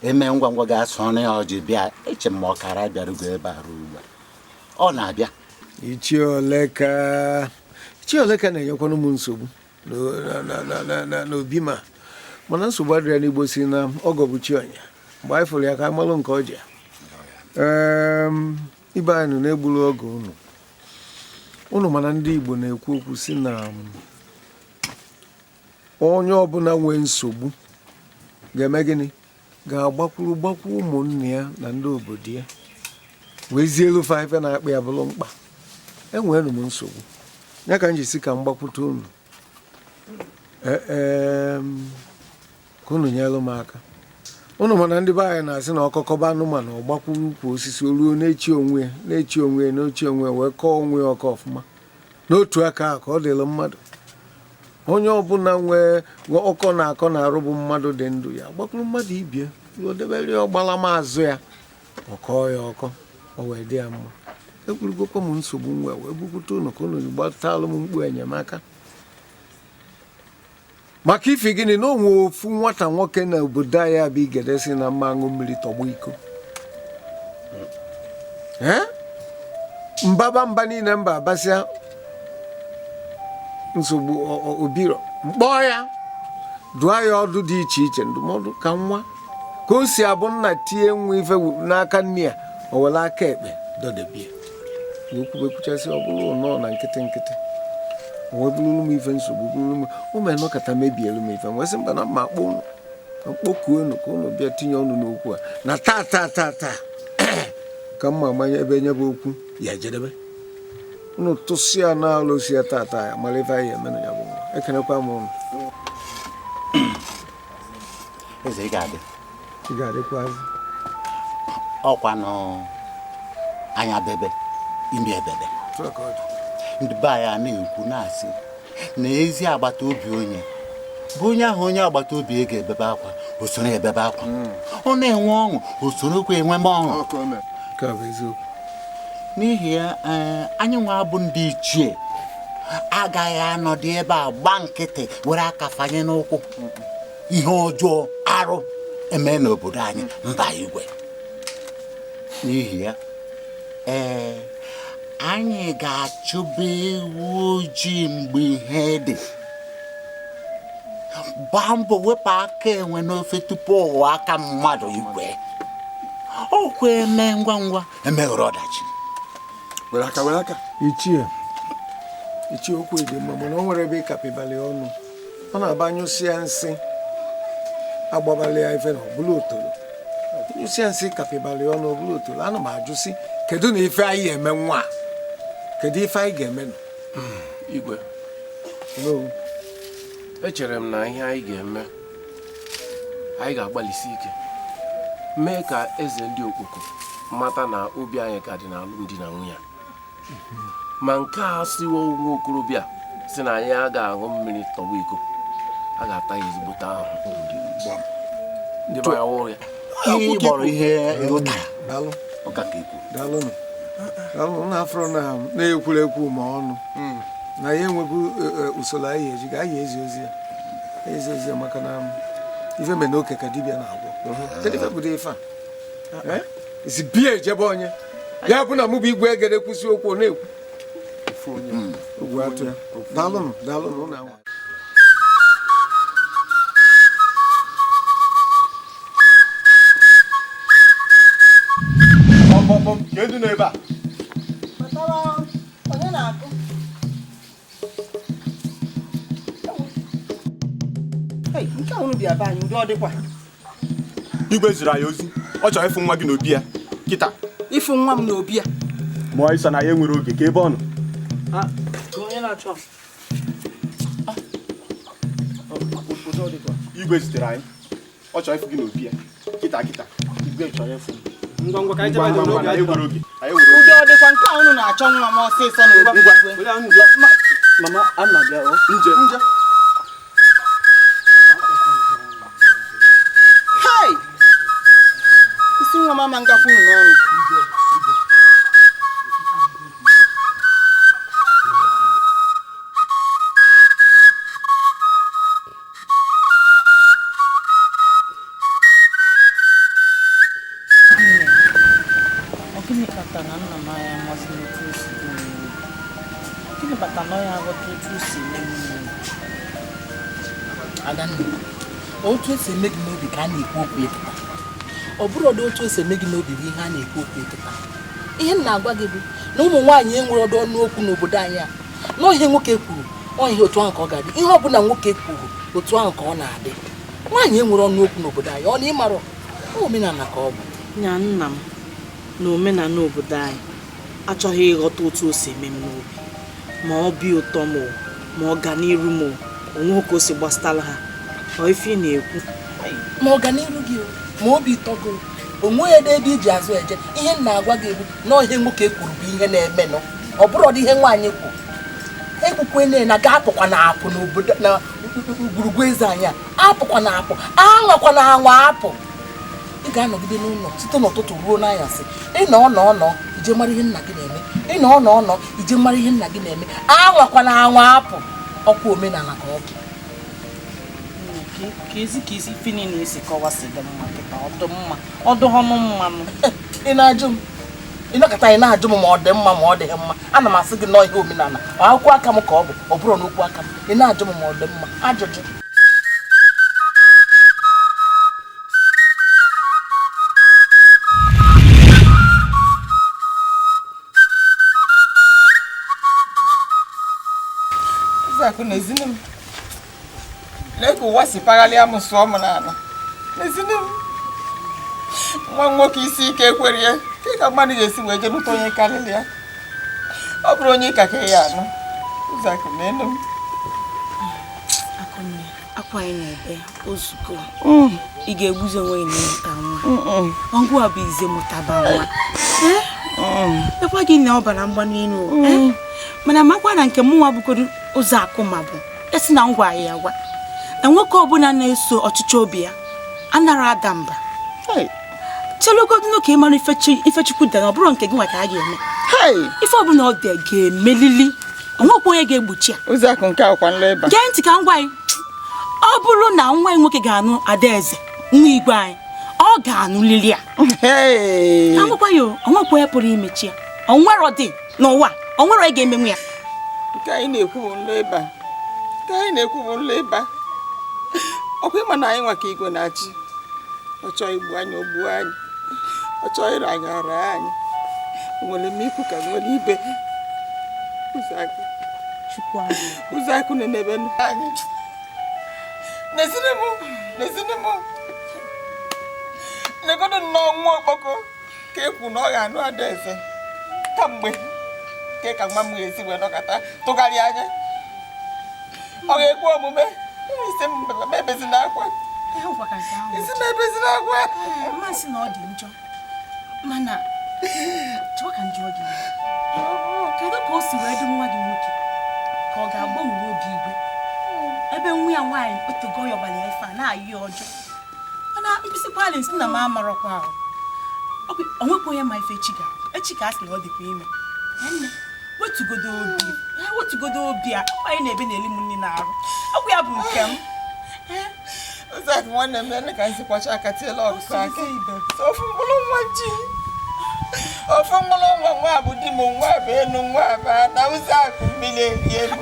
S3: eme ngwa ngwa ga-asọ ọnụ ya ọjị bịa eche m ọkara bịarugo ebe a ruo ugbu a ọ na-abịa
S8: Ichi ole ka na-enyekwana m nsogbu n'obi ma mana nsogbu adịrị n'Igbo si na ọgọ bụ chi ọnya mgbe anyị fụrụ ya ka anyị malụ nke ọjị ibe anyị nọ na-egburu ọgọ unu mana ndị Igbo na-ekwu okwu si na onye ọbụla nwee nsogbu ga-eme gịnị ga-agbakwuru ụmụnne ya na ndị obodo ya wee zie elu ife na-akpa ya bụrụ mkpa enwere m nsogbu ya ka m ji si ka m gbakwute unu ka unu nyelu m aka unu mana ndị be anyị na-asị na ọkọkọba anụmanụ ọgbakwuru ukwu osisi oruo na-echi onwe ya n'ochi onwe ya wee kọọ onwe ya ọkọ ọfụma n'otu aka ahụ ka ọ dịrị mmadụ onye ọbụla nwee ọkọ na-akọ na-arụ bụ mmadụ dị ndụ ya gbakwuru mmadụ ibie ruo debere ọgbala maazụ ya ọkọọ ya ọkọ o wee dị ya mma ekwurugokwa m nsogbu nwa wee bukwute unu ka unu gbatalụ m mkpu enyemaka maka ife gịnị na onwe ofu nwata nwoke na obodo anyị abụ igede si na mma aṅụ mmiri tọgbọ iko mba niile mba abasịa nsogbu obiro mkpọọ ya dụọ ya ọdụ dị iche iche ndụmọdụ ka nwa ka o si abụ nna tie nwa ife n'aka nne ya o were aka ekpe dọdebie okwubekwuchasị ọ bụrụ nọọ na nkịtị o wee bụrụrụ m ife nsogbu bụrụrụ m ụmụ enọkọta mebielu m ife nwesị mba na mma akpọ unu mkpokuo unu ka unu bịa tinye ọnụ n'okwu a na taa ka mma amanye ebe nye bụ okwu ya jedebe unu tụsịa na alụsi ya taa ya mara ife anyị emenụ ya bụ nwa ekenekwa m unu
S3: eze ị
S8: ga-adịkwazi
S3: ọkwanụ anya bebe imi ebebe ndị be anyị na-ekwu na-asị na ezi agbata obi onye bụ onye ahụ onye agbata obi ị ga-ebebe akwa o soro ebebe akwa ọ na-enwe ọṅụ o sorokwa enwe m ọṅụ n'ihi ya anyị nwa bụ ndị ichie agaghị anọdụ ebe a gba nkịtị were aka fanye n'ụkwụ ihe ọjọọ arụ eme n'obodo anyị mba igwe n'ihi ya anyị ga-achụba ewu ojii mgbe ihe dị gbaa mbọ wepụ aka enwe n'ofe tupu ụwa aka mmadụ igwe ọkwa eme ngwa ngwa emeghịrị ọdachi
S8: were aka ichie okwu dị mma mana o nwere ebe ịkapịbalị ọnụ ọ na-abanyụsịa nsị agbabalị ya ife na ọbụla otoro nyụsịa nsị kapịbalị ọnụ ọbụla otoro ana m ajụ sị kedu na ife anyị eme nwa kedu ife anyị ga-eme nụ
S12: igwe echere m na ihe anyị ga-eme anyị ga-agbalịsi ike mee ka eze ndị okpoko mata na obi anyị ka dị n'alụmdi na nwunye ma nke a siwo nwa okorobịa si na anyị a ga-aṅụ mmiri tọgbọ iko a ga-ata ya ezigbote ahụ ndị be ya wụrụ ya
S3: ihe gbọrọ ihe ịrụtara
S8: daalụ na afro na-ekwuru ekwu ma ọnụ na ya enweghị usoro anyị eji ga anyị ezi ozi ya maka na ife mere n'oke ka dibịa na-agwọ kedu ife bụdo ife a isi bia ejebe onye ya bụ na mụ bụ igwe egede kwụsị okwu na-ekwu ogwu atụ ya daalụ na nwa
S10: kedu n'ebe a
S7: onye na-akụ nke ahụ bịa be anyị ndị ọ dịkwa
S10: igwe ziri anyị ozi ọ chọrọ ịfụ nwa gị n'obi ya kịta
S7: ịfụ nwa m n'obi ya
S10: mụọ ịsa na ya enwere oge ka ebe ọ nọ
S7: onye na-achọ
S10: igwe zitere anyị ọ chọrọ ịfụ gị n'obi ya kịta igwe chọrọ ịfụ
S9: ngwa ka anyị jebe n'oge
S10: anyị nwere oge
S7: ụdị ọ dịkwa nke ahụ na-achọ nwa m ọsịsọ n'obi
S9: mama ana bịa
S10: nje
S7: hei isi nwa mama ngakwuru n'ọnụ
S4: Adanne, otu esi eme gị n'obi ka a na-ekwu okwu eketa. Ọ bụrụ ọdụ otu esi eme gị n'obi bụ ihe a na-ekwu okwu eketa. Ihe m na-agwa gị bụ na ụmụ nwaanyị enwere ọdụ ọnụ okwu n'obodo anyị a. Na ihe nwoke kwuru, ọ ihe otu ahụ ka ọ ga-adị. Ihe ọ bụla nwoke kwuru, otu ahụ ka ọ na-adị. Nwaanyị enwere ọnụ okwu n'obodo anyị, ọ na ịmarụ omenala ka ọ bụ.
S7: Nya nna m na omenala obodo anyị achọghị ịghọta otu o si eme m n'obi. Ma ọ bi ụtọ ma ọ ga n'iru onwe ka o si gbasatara ha. Ọ ife na-ekwu.
S4: Ma ọganiru gị ma obi ụtọ gị onwe ya ebe iji azụ eje. Ihe m na-agwa gị bụ na ihe nwoke kwuru bụ ihe na-emenụ. Ọ bụrụ ọdị ihe nwaanyị kwuru. Ekwukwene na ga-apụkwa na apụ n'obodo na gburugburu eze anyị a. Apụkwa na apụ, anwakwa na anwa apụ. Ị ga-anọgide n'ụlọ site n'ụtụtụ ruo n'anyasị. Ịnọ ije mara ihe nna gị na-eme. Ịnọ ije mara ihe nna gị na-eme. Anwakwa na anwa apụ. Ọkwa omenala ka ọ bụ.
S7: Ka ezi fini na-esi kọwasị dị mma kịta ọdụ ọnụ mmanụ.
S4: Ị na-ajụ m ịnọkọta anyị na-ajụ m ma ọ dị mma ma ọ dịghị mma. Ana m asị gị nọọ ihe omenala akwụkwọ aka m ka ọ bụ, ọ bụrụ n'okwu aka m. Ị na-ajụ m ma ọ dị mma ajụjụ.
S13: Zakụ n'ezinu m lee ka ụwa si paghalịa m sụọ m n'ala. N'ezinu m nwa nwoke isi ike ekwere ya ka mmadụ ga-esi wee jenụta onye karịrị ya. Ọ bụrụ onye ka ya anụ. Zakụ n'elu m
S7: akwa anyị na-ebe ozugbo ị ga-egbuzi onwe gị n'ịmụta nwa. Ọgwụ a bụ ize mụtaba nwa. Ekwa gị na ọbara mgbanụ elu mana makwa na nke mụnwa bụkọrọ ụzọ akụ ma bụ esi na ngwa ya gwa na nwoke ọbụla na-eso ọchịchị obi ya anara ada mba. Chelogodino ka ị mara ifechukwu dị na ọ bụrụ nke gị nwa ka a ga-eme. Ife ọbụla ọ dị ga-emelili onwekwa onye ga-egbochi ya.
S13: Ụzọ akụ nke akwa nleba.
S7: Gee ntị ka m gwa gị, ọ bụrụ na nwa nwoke ga-anụ adaeze nwa igwe anyị, ọ ga-anụlili ya. Akwụkwa ya onwekwa onye pụrụ imechi ya. O nwere dị n'ụwa, o nwere onye ga-emenwu ya.
S13: Nke anyị na-ekwu bụ nleba. Ọkwa ịma na anyị nwa ka igwe na-achị. Ọ chọọ igbu anyị ogbuo anyị. Ọ chọọ ịra anyị ara anyị. Nwere m ikwu ka nwere ibe. Ụzọ akụ na-emebe anyị. N'ezinu m negodo nnọọ nwa okpoko ka ekwu na ọ ga-anụ adaeze kamgbe nke ka nwa m ga-esi wee nọkọta tụgharịa anya. Ọ ga-ekwu omume isi m ebezina akwa. Isi m ebezina akwa.
S7: Mmasị na ọ dị njọ mana chọọ ka njọ gị. Kedu ka o si wee dị nwa gị nwoke ka ọ ga-agbanwe obi igwe ebe nwa ya nwaanyị otogo ya ọbara ya ife a na-ayị ọjọọ. Mana mkpịsị kwalị nsị na m amarakwa ahụ. Onwekwa onye ma ife echi ka a sị na ọ dịkwa ime. Wetugodo obi a anyị na-ebe na-eli m nri na-arụ. Ọkwa ya bụ nke m.
S13: Ụzọ akụ nwanne m ene ka nsi kwacha aka tiela ọgụkọ aka. Ofu mkpụrụ nwa ji. Ofu mkpụrụ nwa bụ di m, nwa bụ enu, nwa bụ ana. Ụzọ akụ mmiri erie m.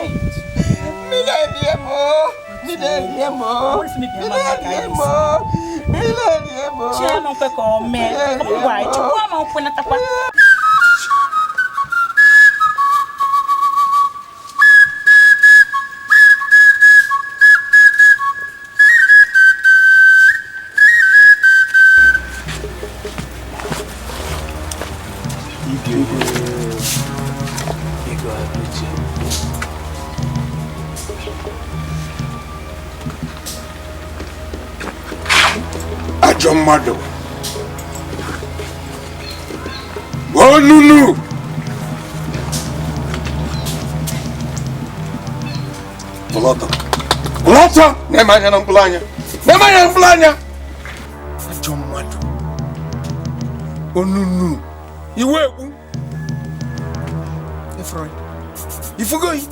S7: Chiama nkwe ka o mee. Ngwa chukwu ama nkwe natakwa.
S8: Ajọ mmadụ onunu bụlọtọ na-eme anya na mkpụrụ anya ajọ mmadụ onunu iwe ekwu ifugoyi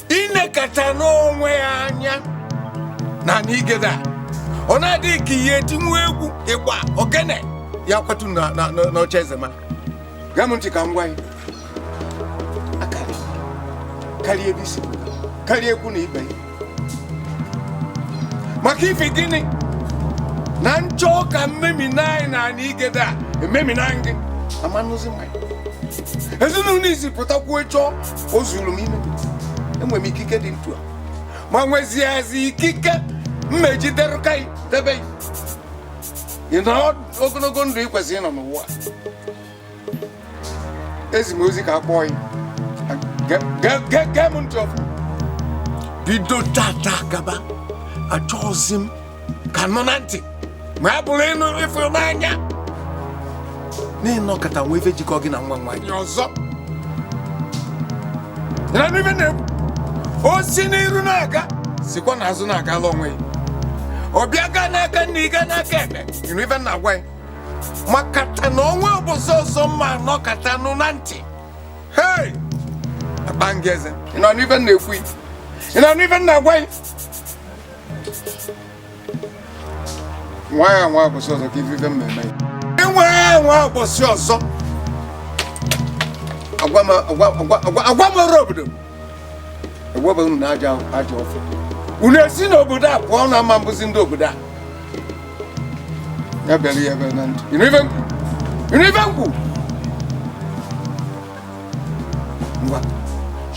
S8: inekata n'onwe ya anya na n'igeda ọ na-adịghị ka ihe tinwe egwu ịgba ogene ya kwatu n'oche eze ma gaa m ntị ka m gwa gị karịa ebe isi karịa ekwu na ibe maka ife gịnị na nchọ ka mmemi anyị na ana igede a ememi na gị amanụzi mmanya ezinụlọ isi pụtakwuo chọọ o zuru m ime enwere m ikike dị ntu a ma nweziazi ikike mmejidere ka debe ị nọ ogologo ndụ ị kwesịrị ịnọ n'ụwa ezi m ozi ka a kpọọ ya gee m ntị ọfụ bido tata gaba achọghịzi m ka nọ na ntị ma a bụrụ ịnụ ịfụnanya n'ịnọkọta nwa ife jikọ gị na nwa nwaanyị ọzọ na n'ife na-ekwu o si n'iru na-aga sikwa n'azụ na-agala onwe ya ọ bịa gaa n'aka nna ịga n'aka ekpe ịnụ ife na-agwa ya makata na onwe ụbọchị ọzọ mma anọkọta nụ na ntị hei akpa ngeze ị nọ n'ife na-ekwu ya ị nọ n'ife na-agwa ya nwa ya nwa ụbọchị ọzọ ka ife mmemme ya enwe ya nwa ụbọchị ọzọ agwa m ọrụ obodo ewebe unu na aja ọfụ unu esi n'obodo a pụọ na ama mbụzi ndị obodo a ya bịara ya ebe na ntị ịnụ ife nkwu ngwa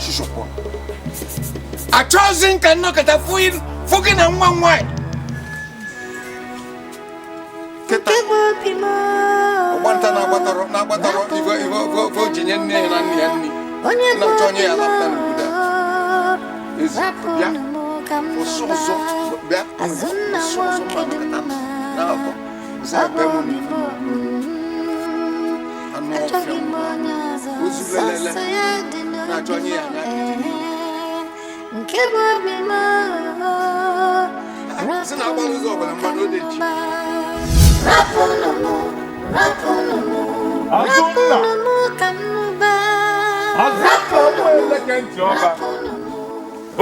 S8: shishọpụ achọghịzi nka nnọkọta fụ gị na nwa nwaanyị ọgbanta na-agbatarọ ife o ji nye nne ya na nne ya nri na-achọ onye ya lapụta n'obodo a ezi bịa ụsụ ọzọ bịa ụsụ ọzọ mmadụ kata na-akọ ụzọ ebe m n'ifu anụ ọfịa ozulelele na-achọ onye ya na si na-agbalụ ụzọ ọbụla mmadụ ode ji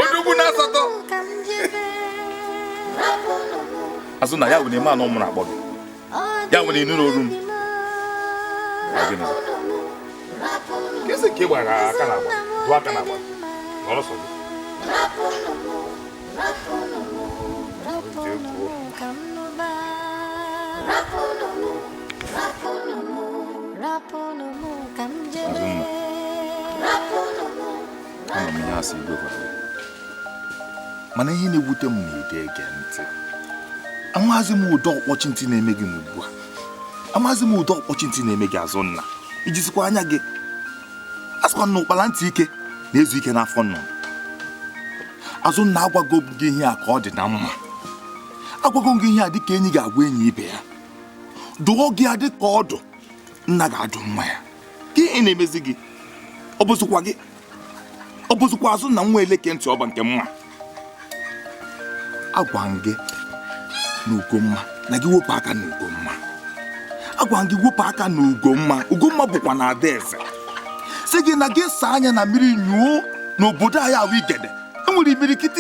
S8: odugwu na asatọ azụ na ya nwere ime anọ mụ na-akpọ gị ya nwere inu n'olu m kesi ka ị gbara aka na agba dụ aka na agba n'ọrụ sọ gị ama m ihe asị igwe gwara mana ihe na-ewute m na ide ege ntị amaghịzi m ụdọ ọkpọchi ntị na-eme gị n'ugbu a amaghịzi m ụdọ ọkpọchi ntị na-eme gị azụ nna ijisikwa anya gị asịkwa na ụkpala ntị ike na-ezu ike n'afọ nnọ azụ nna agwago gị ihe a ka ọ dị na mma agwago gị ihe a dịka enyi ga-agwa enyi ibe ya dụọ gị adị ka ọdụ nna ga-adụ mma ya ka ihe na-emezi gị ọ bụzikwa azụ na nwa eleke ntị ọba nke mma agwa gị na Ugomma na gị wepụ aka na Ugomma agwa gị wepụ aka na Ugomma bụkwa na adaeze sị gị na gị saa anya na mmiri nyuo n'obodo anyị ahụ Igede enwere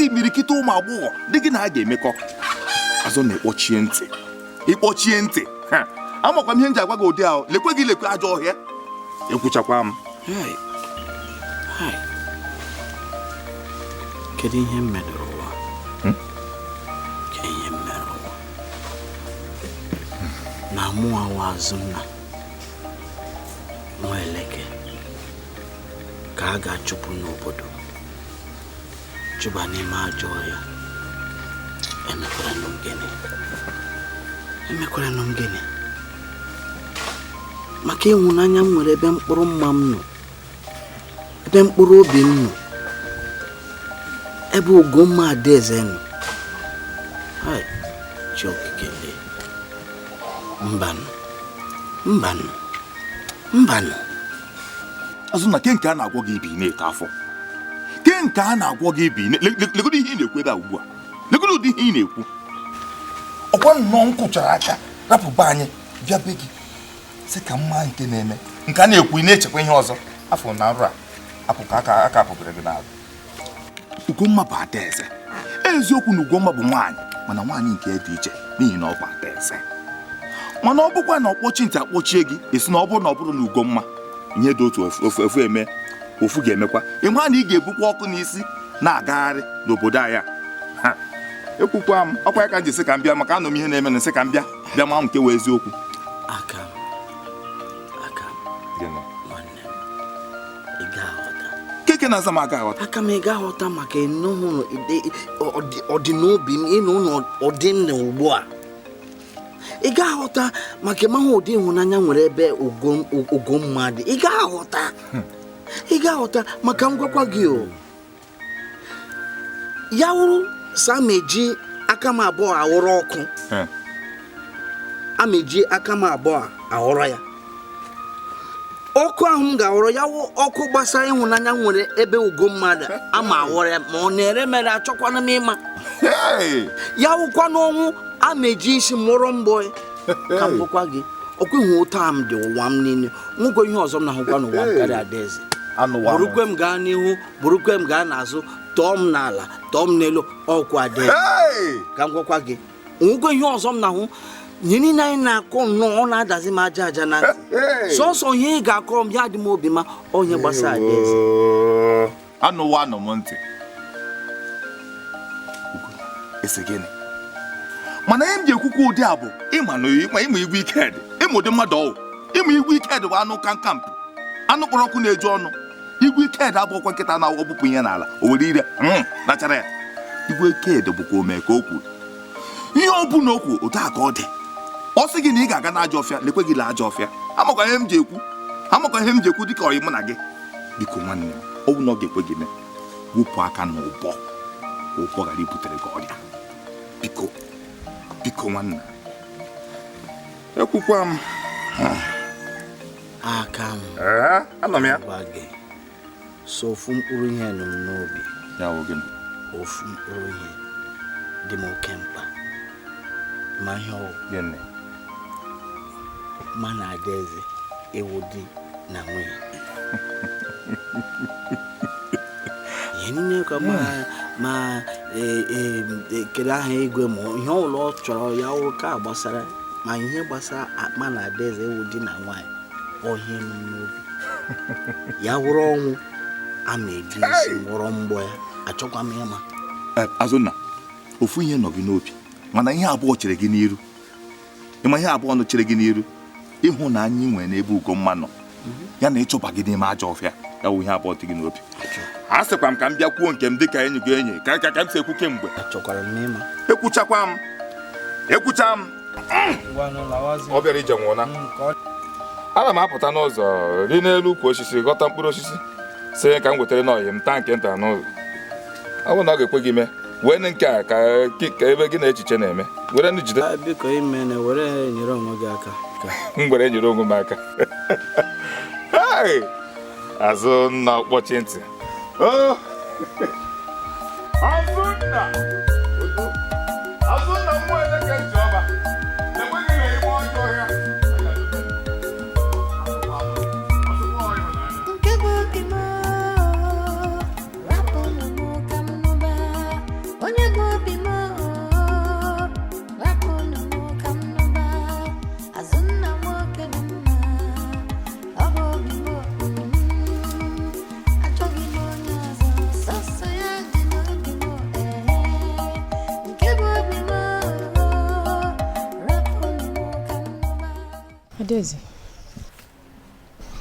S8: imirikiti ụmụ agbọghọ dị gị na ha ga-emekọ azụ na ịkpọchie ntị amakwa m ihe m ji agwa gị ụdị ahụ lekwe ajọ ọhịa ekwuchakwa m
S6: kedu ihe m mere ụwa na mụ awa Azụnna nwa eleke ka a ga-achụpụ n'obodo chụba n'ime ajọ ọhịa emekwara m gịnị maka ịhụnanya m nwere ebe mkpụrụ mma m nọ ebe mkpụrụ obi m nọ ebe Ugomma adaeze nọ Chiokikele mbanụ
S5: azụ na ke nke a na-agwọ gị ibi na-eto afọ ke nke a na-agwọ gị ibi legodo ihe ị na-ekwu ebe a ugbu a legodo ụdị ihe ị na-ekwu ọkwa nnọọ nkwụchara aka rapụba anyị bịa be gị sị ka mma nke na-eme nke a na-ekwu ị na-echekwa ihe ọzọ afọ na nrụ a apụka aka apụgara gị n'azụ Ugomma bụ adaeze eziokwu na Ugomma bụ nwaanyị mana nwaanyị nke dị iche n'ihi na ọ bụ adaeze mana ọ bụkwa na ọkpọchi ntị akpọchie gị esi na ọ bụrụ na Ugomma ihe dị otu ofu eme ofu ga-emekwa ịma na ị ga-ebukwa ọkụ n'isi na-agagharị n'obodo anyị ha ekwukwa m ọkwa ya ka m ji sị ka m bịa maka anụ m ihe na-eme na nsị ka m bịa ma m nke wee eziokwu keke na-aza m aga aghọta
S6: aka m ega aghọta maka ịnụhụ ọdịnobi m ịnụ ụlọ ọdị nna ugbu a ị ga aghọta maka ịmahụ ụdị ịhụnanya nwere ebe ugo mmadụ ị ga aghọta maka ngwakwa gị o ya wụrụ sa meji aka m abụọ aghọrọ ọkụ ameji aka m abụọ aghọrọ ya ọkụ ahụ m ga-aghọrọ ya wụ ọkụ gbasara ịhụnanya nwere ebe ugo mmadụ ama aghọrọ ya ma ọ na-ere mere achọkwana m ịma ya wụkwa n'ọnwụ ameji isi mụrọ mbọ ka m gwakwa gị ọkwa ihu ụta m dị ụwa m niile nwekwa ihe ọzọ m na-ahụkwa n'ụwa m karịa Adaeze bụrụkwe m gaa n'ihu bụrụkwe m gaa n'azụ tọọ m n'ala tọọ m n'elu ọkwa Adaeze ka m gwakwa gị nwekwa ihe ọzọ m na-ahụ ihe niile anyị na-akọ nnọọ ọ na-adazi m aja na ntị sọsọ ihe ị ga-akọ m ya dị m obi ma onye gbasara Adaeze
S5: anụwa anọ m ntị ese gịnị mana ihe m ji ekwukwa ụdị a bụ ịma igwe ike dị ịma ụdị mmadụ ọwụ ịma igwe ike dị bụ anụ kankampụ anụ kpọrọ ọkụ na-eju ọnụ igwe ike dị abụọkwa nkịta na-ọbụpụ ihe n'ala o were ire nachara ya igwe ike dị bụkwa ome ka o kwuru ihe ọ bụ na okwu otu a ka ọ dị ọ sị gị na ị ga-aga n'ajọ ọfịa lekwe gị n'ajọ ọfịa amakwa ihe m ji ekwu dịka ọyị mụ na gị biko nwanne m ọ bụ na ọ ga-ekwe gị mee wepụ aka n'ụbọ ka ụbọ ghara ibutere gị ọrịa biko nwanne ekwukwa m
S6: aka m
S5: anọ m ya
S6: so ofu mkpụrụ ihe nọ m n'obi
S5: ya wụ gịnị
S6: ofu mkpụrụ ihe dị m oke mkpa ma ihe ọ
S5: gịnị
S6: ma na Adaeze ewu di na nwunye ihe niile ka ma kere aha igwe ma ihe ọbụla ọ chọrọ ya wụrụ ka gbasara ma ihe gbasara akpa na Adaeze ewu di na nwanyị ọhịa nọ n'obi ya wụrụ ọnwụ a na-eji isi nwụrọ mgbọ ya achọkwa m ịma
S5: Azụnna ofu ihe nọ gị n'obi mana ihe abụọ chere gị n'iru ịma ihe abụọ nọ chere gị n'iru ịhụ na anyị nwere n'ebe Ugomma nọ ya na ịchụba gị n'ime ajọ ọfịa ya wụ ihe abụọ dị gị n'obi a sịkwa m ka m bịa kwuo nke m dị ka enyi gị enyi ka m si ekwu kemgbe ekwucha m ọ bịara ije nwụna ana m apụta n'ụzọ ri n'elu ukwu osisi ghọta mkpụrụ osisi si ka m wetara n'ọhịa m taa nke nta n'ụlọ ọ bụ na ọ ga-ekwe gị mee wee nke a ka ebe gị na echiche na-eme were njide
S6: biko ime na were nyere onwe gị aka
S5: m were nyere onwe m aka Azụnna kpọchi ntị Azụnna mmụọ eleke ntị ọba ekweghị na ime ọjọọ ya
S14: Adaeze,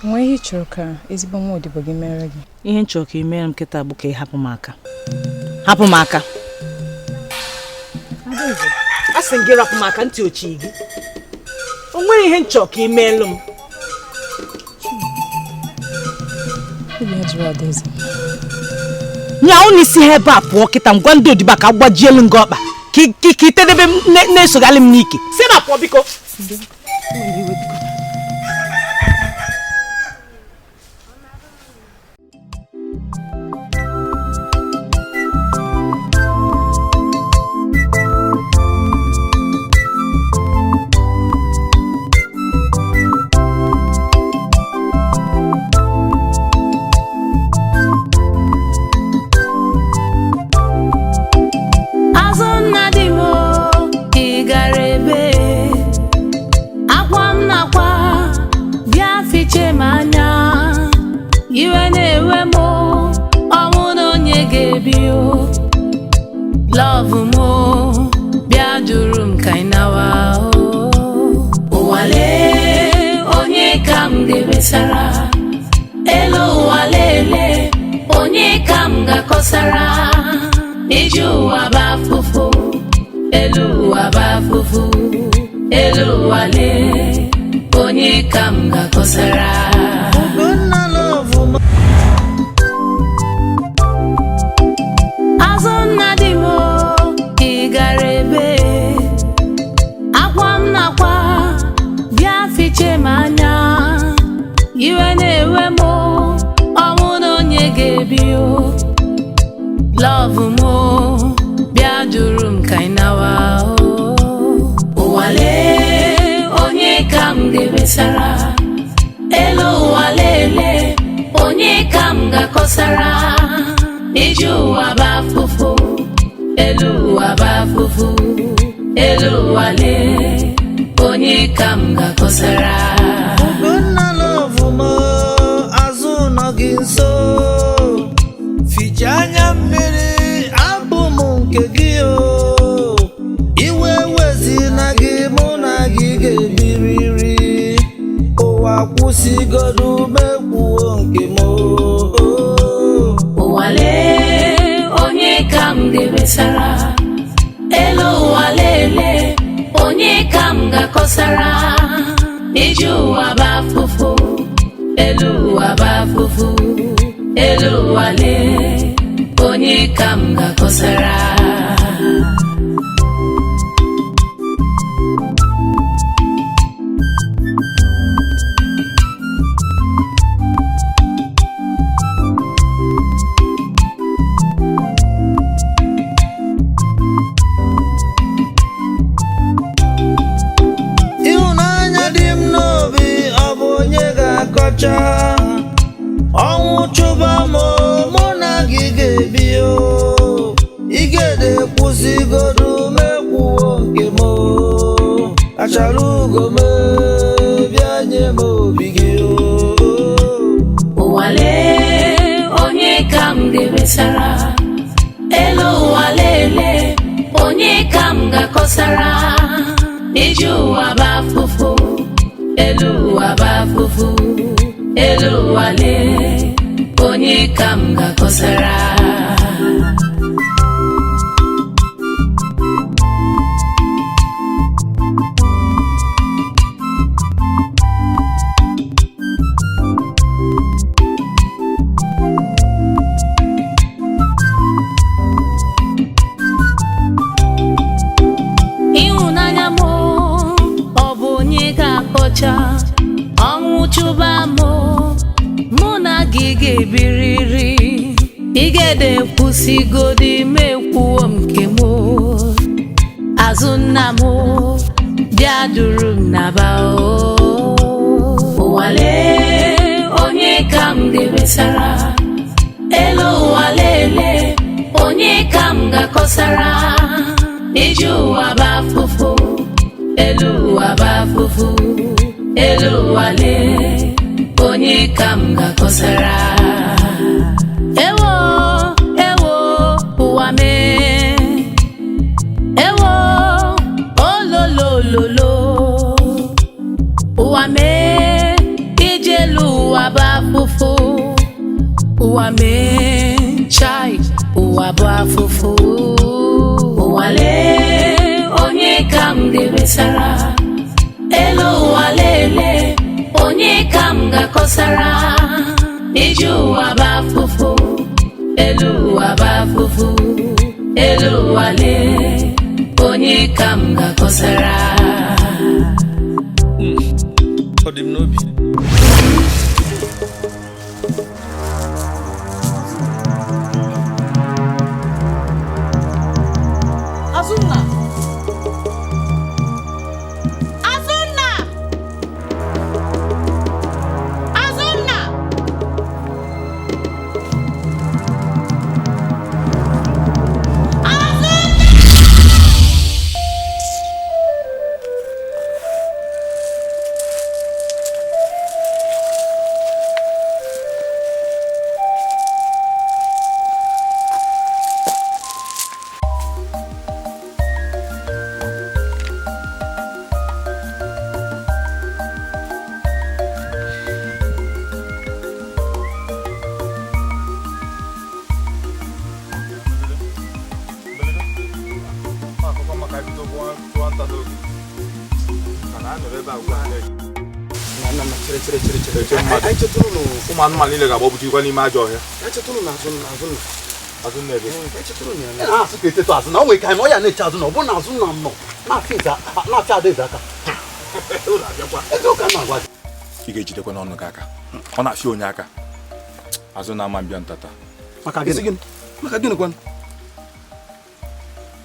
S14: nwa ihe chọrọ ka ezigbo nwa odibo gị mere gị?
S7: Ihe nchọrọ ka ị mere m kịta bụ ka ị hapụ m aka. Hapụ m aka.
S14: Adaeze,
S7: a sị gị rapụ m aka ntị ochie gị. O nwere ihe nchọrọ ka ị meelụ m.
S14: obi ya jụrụ Adaeze.
S7: Nya unu isi ha ebe a pụọ kịta m gwa ndị odibo ka agbajielu ngị ọkpa ka itedebe m na-esoghalị m n'ike. Si ma pụọ biko.
S11: Azụnna dị m ị gara ebe akwa m na
S15: love mo bịa duru m ka ị nawa ụwale onye ka m ga-ebesara elu ụwa lele onye ka m ga-akọsara ije ụwa bụ afụfụ elu ụwa bụ afụfụ elu ụwa le onye ka m ga-akọsara Azụnna dị m ị gara ebe akwa m nakwa bịa fiche m anya iwe na-ewe m ọnwụ na onye ga-ebi love m bịa duru m ka ị nawa ụwale onye ka m ga-ebesara elu ụwa lele onye ka m ga-akọsara ije ụwa bụ afụfụ elu ụwa bụ afụfụ elu ụwa le onye ka m ga-akọsara
S16: Ugonna love m azụ nọ gị nso ficha anya mmiri abụ m nke gị iwe wezina gị mụ na gị ga-ebiriri ụwa kwụsịgodu mekwuo nke m
S15: ụwale onye ka m ga-ebesara elu ụwa lele onye ka m ga-akọsara ije ụwa bụ afụfụ elu ụwa bụ afụfụ elu ụwa le onye ka m ga-akọsara
S16: ọnwụ chụba m mụ na gị ga-ebi igede kwụsịgodu mekwuo nke m achara ugo m bịa nye m obi gị
S15: ụwale onye ka m ga-ebesara elu ụwa lele onye ka m ga-akọsara ije ụwa bụ afụfụ elu ụwa bụ afụfụ elu ụwa le onye ka m ga-akọsara ịhụnanya m ọ bụ onye ga-akọcha ọnwụ chụba m mụ na gị ga-ebiriri igede kwụsịgodi mekwuo nke m Azụnna m bịa duru m naba ụwale onye ka m ga-ebesara elu ụwa lele onye ka m ga-akọsara ije ụwa bụ afụfụ elu ụwa bụ afụfụ elu ụwa le onye ka m ga-akọsara ewo ewo ụwa mee ewo ololololo ụwa mee ijelu ụwa bụ afụfụ ụwa mee chai ụwa bụ afụfụ ụwa lee onye ka m ga-ebesara elu ụwa lele onye ka m ga-akọsara ije ụwa bụ afụfụ elu ụwa bụ afụfụ elu ụwa le onye ka m ga-akọsara
S16: ọ dị m n'obi
S2: Azụnna
S5: ụmụ anụmanụ niile ga-agbọbụchikwa n'ime ajọ ọhịa
S9: asụ ka etetu azụ na o nwere ka na ọ ya na-eche azụ na ọ bụ na azụ na nọ na-afịa adaeze aka
S5: ị ga-ejidekwa n'ọnụ gị aka ọ na-afịa onye aka azụ na-ama mbịa ntata
S9: maka gịnị kwanụ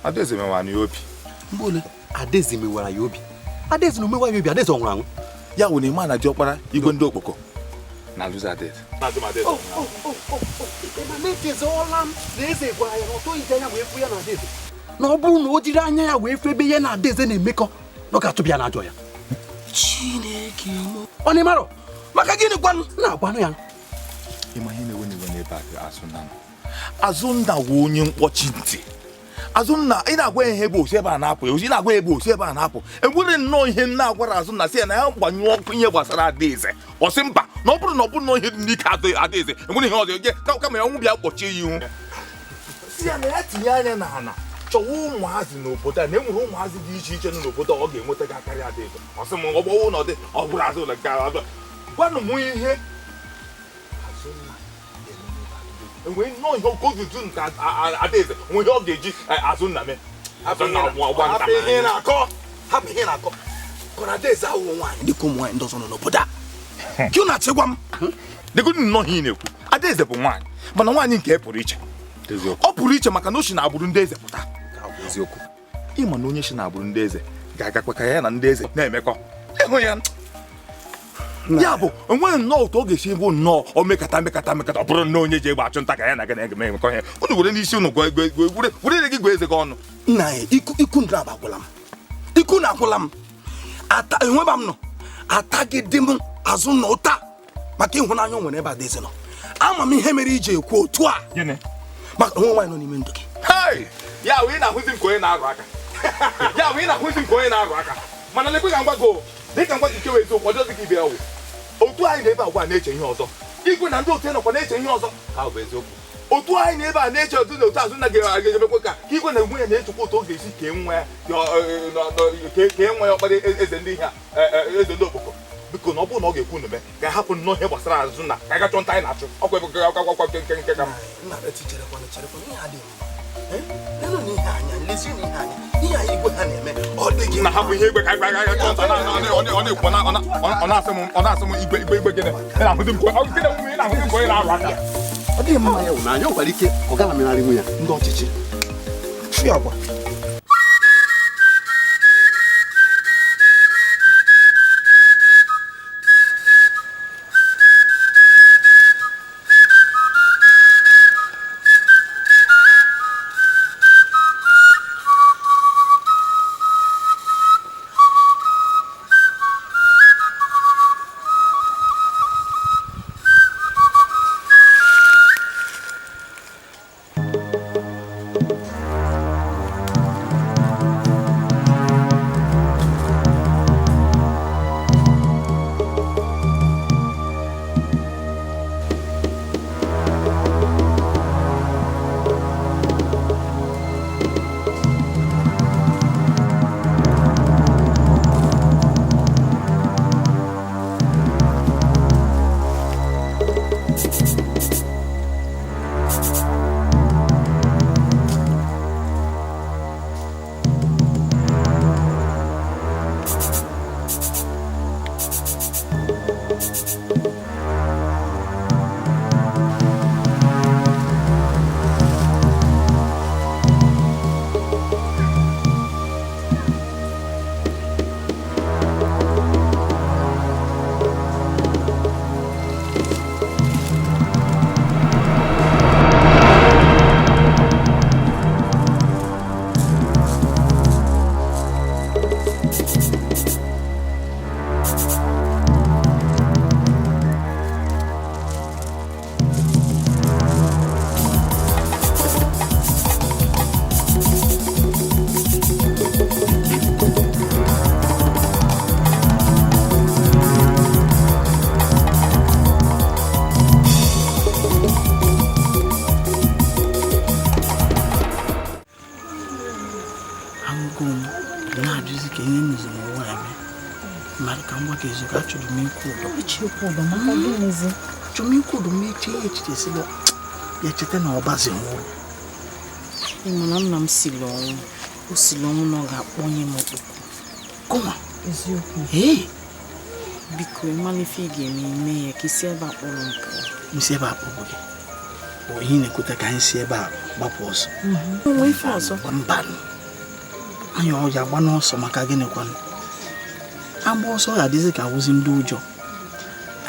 S5: Adaeze mewara ya obi
S9: mgbe ole Adaeze mewara ya obi Adaeze na omewa ya obi Adaeze ọ nwụrụ anwụ
S5: ya wụ na ịma na diọkpara igwe ndị okpoko na alụzi Adaeze
S9: na ọ bụrụ na o jiri anya ya wee febe ihe na Adaeze na-emekọ na ọ ga-atụbịa na ajọ ya Chineke ọ na-ịmarọ maka gịnị gwanụ na-agwanụ ya
S5: ịma ihe na-ewe n'ebe a Azụnna wụ onye mkpọchi ntị Azụnna ị na-agwa ihe ebe osi ebe a na-apụ osi na-agwa ebe osi ebe a na-apụ enwere nnọọ ihe nna agwara Azụnna si ya na ya gbanyụọ ọkụ ihe gbasara Adaeze ọ sị mba na ọ bụrụ na ọ bụrụ na ihe dị n'ike Adaeze enwere ihe ọzọ kama ya ọnwụ bịa kpọchie ya ihu si ya na ya tinye anya na ana chọwa ụmụazị n'obodo a na enwere ụmụazị dị iche iche nọ n'obodo ọ ga-enweta gị akarịa Adaeze ọ sị m ọgbọwụ na ọ bụrụ Azụnna nke azụ gwanụ m ihe enwere nnọọ ihe okozuzu nke Adaeze nwe ihe ọ ga-eji Azụnna mee
S9: hapụ ihe na-akọ kọrọ Adaeze ahụ nwaanyị dịka ụmụ nwaanyị ndị ọzọ nọ n'obodo a ka ụ na-achịgwa m
S5: dịgodị nnọọ ihe ị na-ekwu Adaeze bụ nwaanyị mana nwaanyị nke pụrụ iche ọ pụrụ iche maka na o si na agbụrụ ndị eze pụta ịma na onye si na agbụrụ ndị eze ga-agakwa ka ya na ndị eze na-emekọ ịhụ ya ya bụ enweghị nnọọ otu ọ ga-esi bụ nnọọ o mekata ọ bụrụ na onye ji egbe achụ nta ka ya na gị na-ege emekọ ihe unu were n'isi unu were gị gwa eze gị ọnụ
S9: nna ya iku na-agwụla m enweba m nọ atagide m azụ na ụta maka ịhụnanya o nwere ebe Adaeze nọ ama m ihe mere iji ekwu otu a maka onwe nwaanyị nọ n'ime ndụ gị
S5: ya wee na-ahụzi m ka onye na-arụ aka mana lekwe ka ngwa go dịka ngwa gị kewa eziokwu ọjọọ dị ka ibe ya wụ otu anyị na-ebe agwa na-eche ihe ọzọ igwe na ndị otu nọkwa na-eche ihe ọzọ ka bụ eziokwu otu anyị na ebe a na-eche otu na otu Azụnna ga-emekwa ka igwe na enwe ya na-echekwa otu ọ ga-esi ka enwe ya ọkpara eze ndị ihe eze ndị okpoko biko na ọ bụrụ na ọ ga-ekwu n'ume ka hapụ nnọọ ihe gbasara Azụnna ka ga chọọ nta anyị na-achụ ọkwa ebe nke ka na hapụ ihe igwe ka ọ na-asị m igwe gịnị na-ahụzi m onye na-arụ aka
S9: ọ dịghị mma ya wụ na anya nwekwara ike ọ gaghị amịnarị nwe ya ndị ọchịchị fụ ya agwa
S6: ahụgo m na-ajụzi ka ihe nụzi n'ụwa ya mee mmadụ ka m gbaka eziokwu achọrọ m ikwu ụdọ achọrọ m ikwu ụdọ m eche ya echiche si ya cheta na ọbazi nwụrụ
S7: ịmana nna m siri ọnwụ o siri ọnwụ na ọ ga-akpọnye m okpukpu
S6: kọma
S7: eziokwu biko ịmalife ị ga-eme ya ka isi ebe a kpọrọ m pụọ
S6: isi ebe a kpọrọ gị ihe na-ekweta ka anyị si ebe a gbapụ ọsọ
S7: onwe ife ọzọ
S6: mba anyị ọja agba n'ọsọ maka gịnịkwanụ agba ọsọ ga-adịzi ka awụzi ndị ụjọ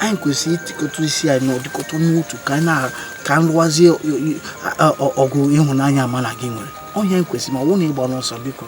S6: anyị kwesịrị itikọta isi anyị n'ọdịkọta n'otu ka anyị rụwazie ọgụ ịhụnanya ama na gị nwere onye anyị kwesịrị ma ọ bụrụ na ịgba n'ọsọ biko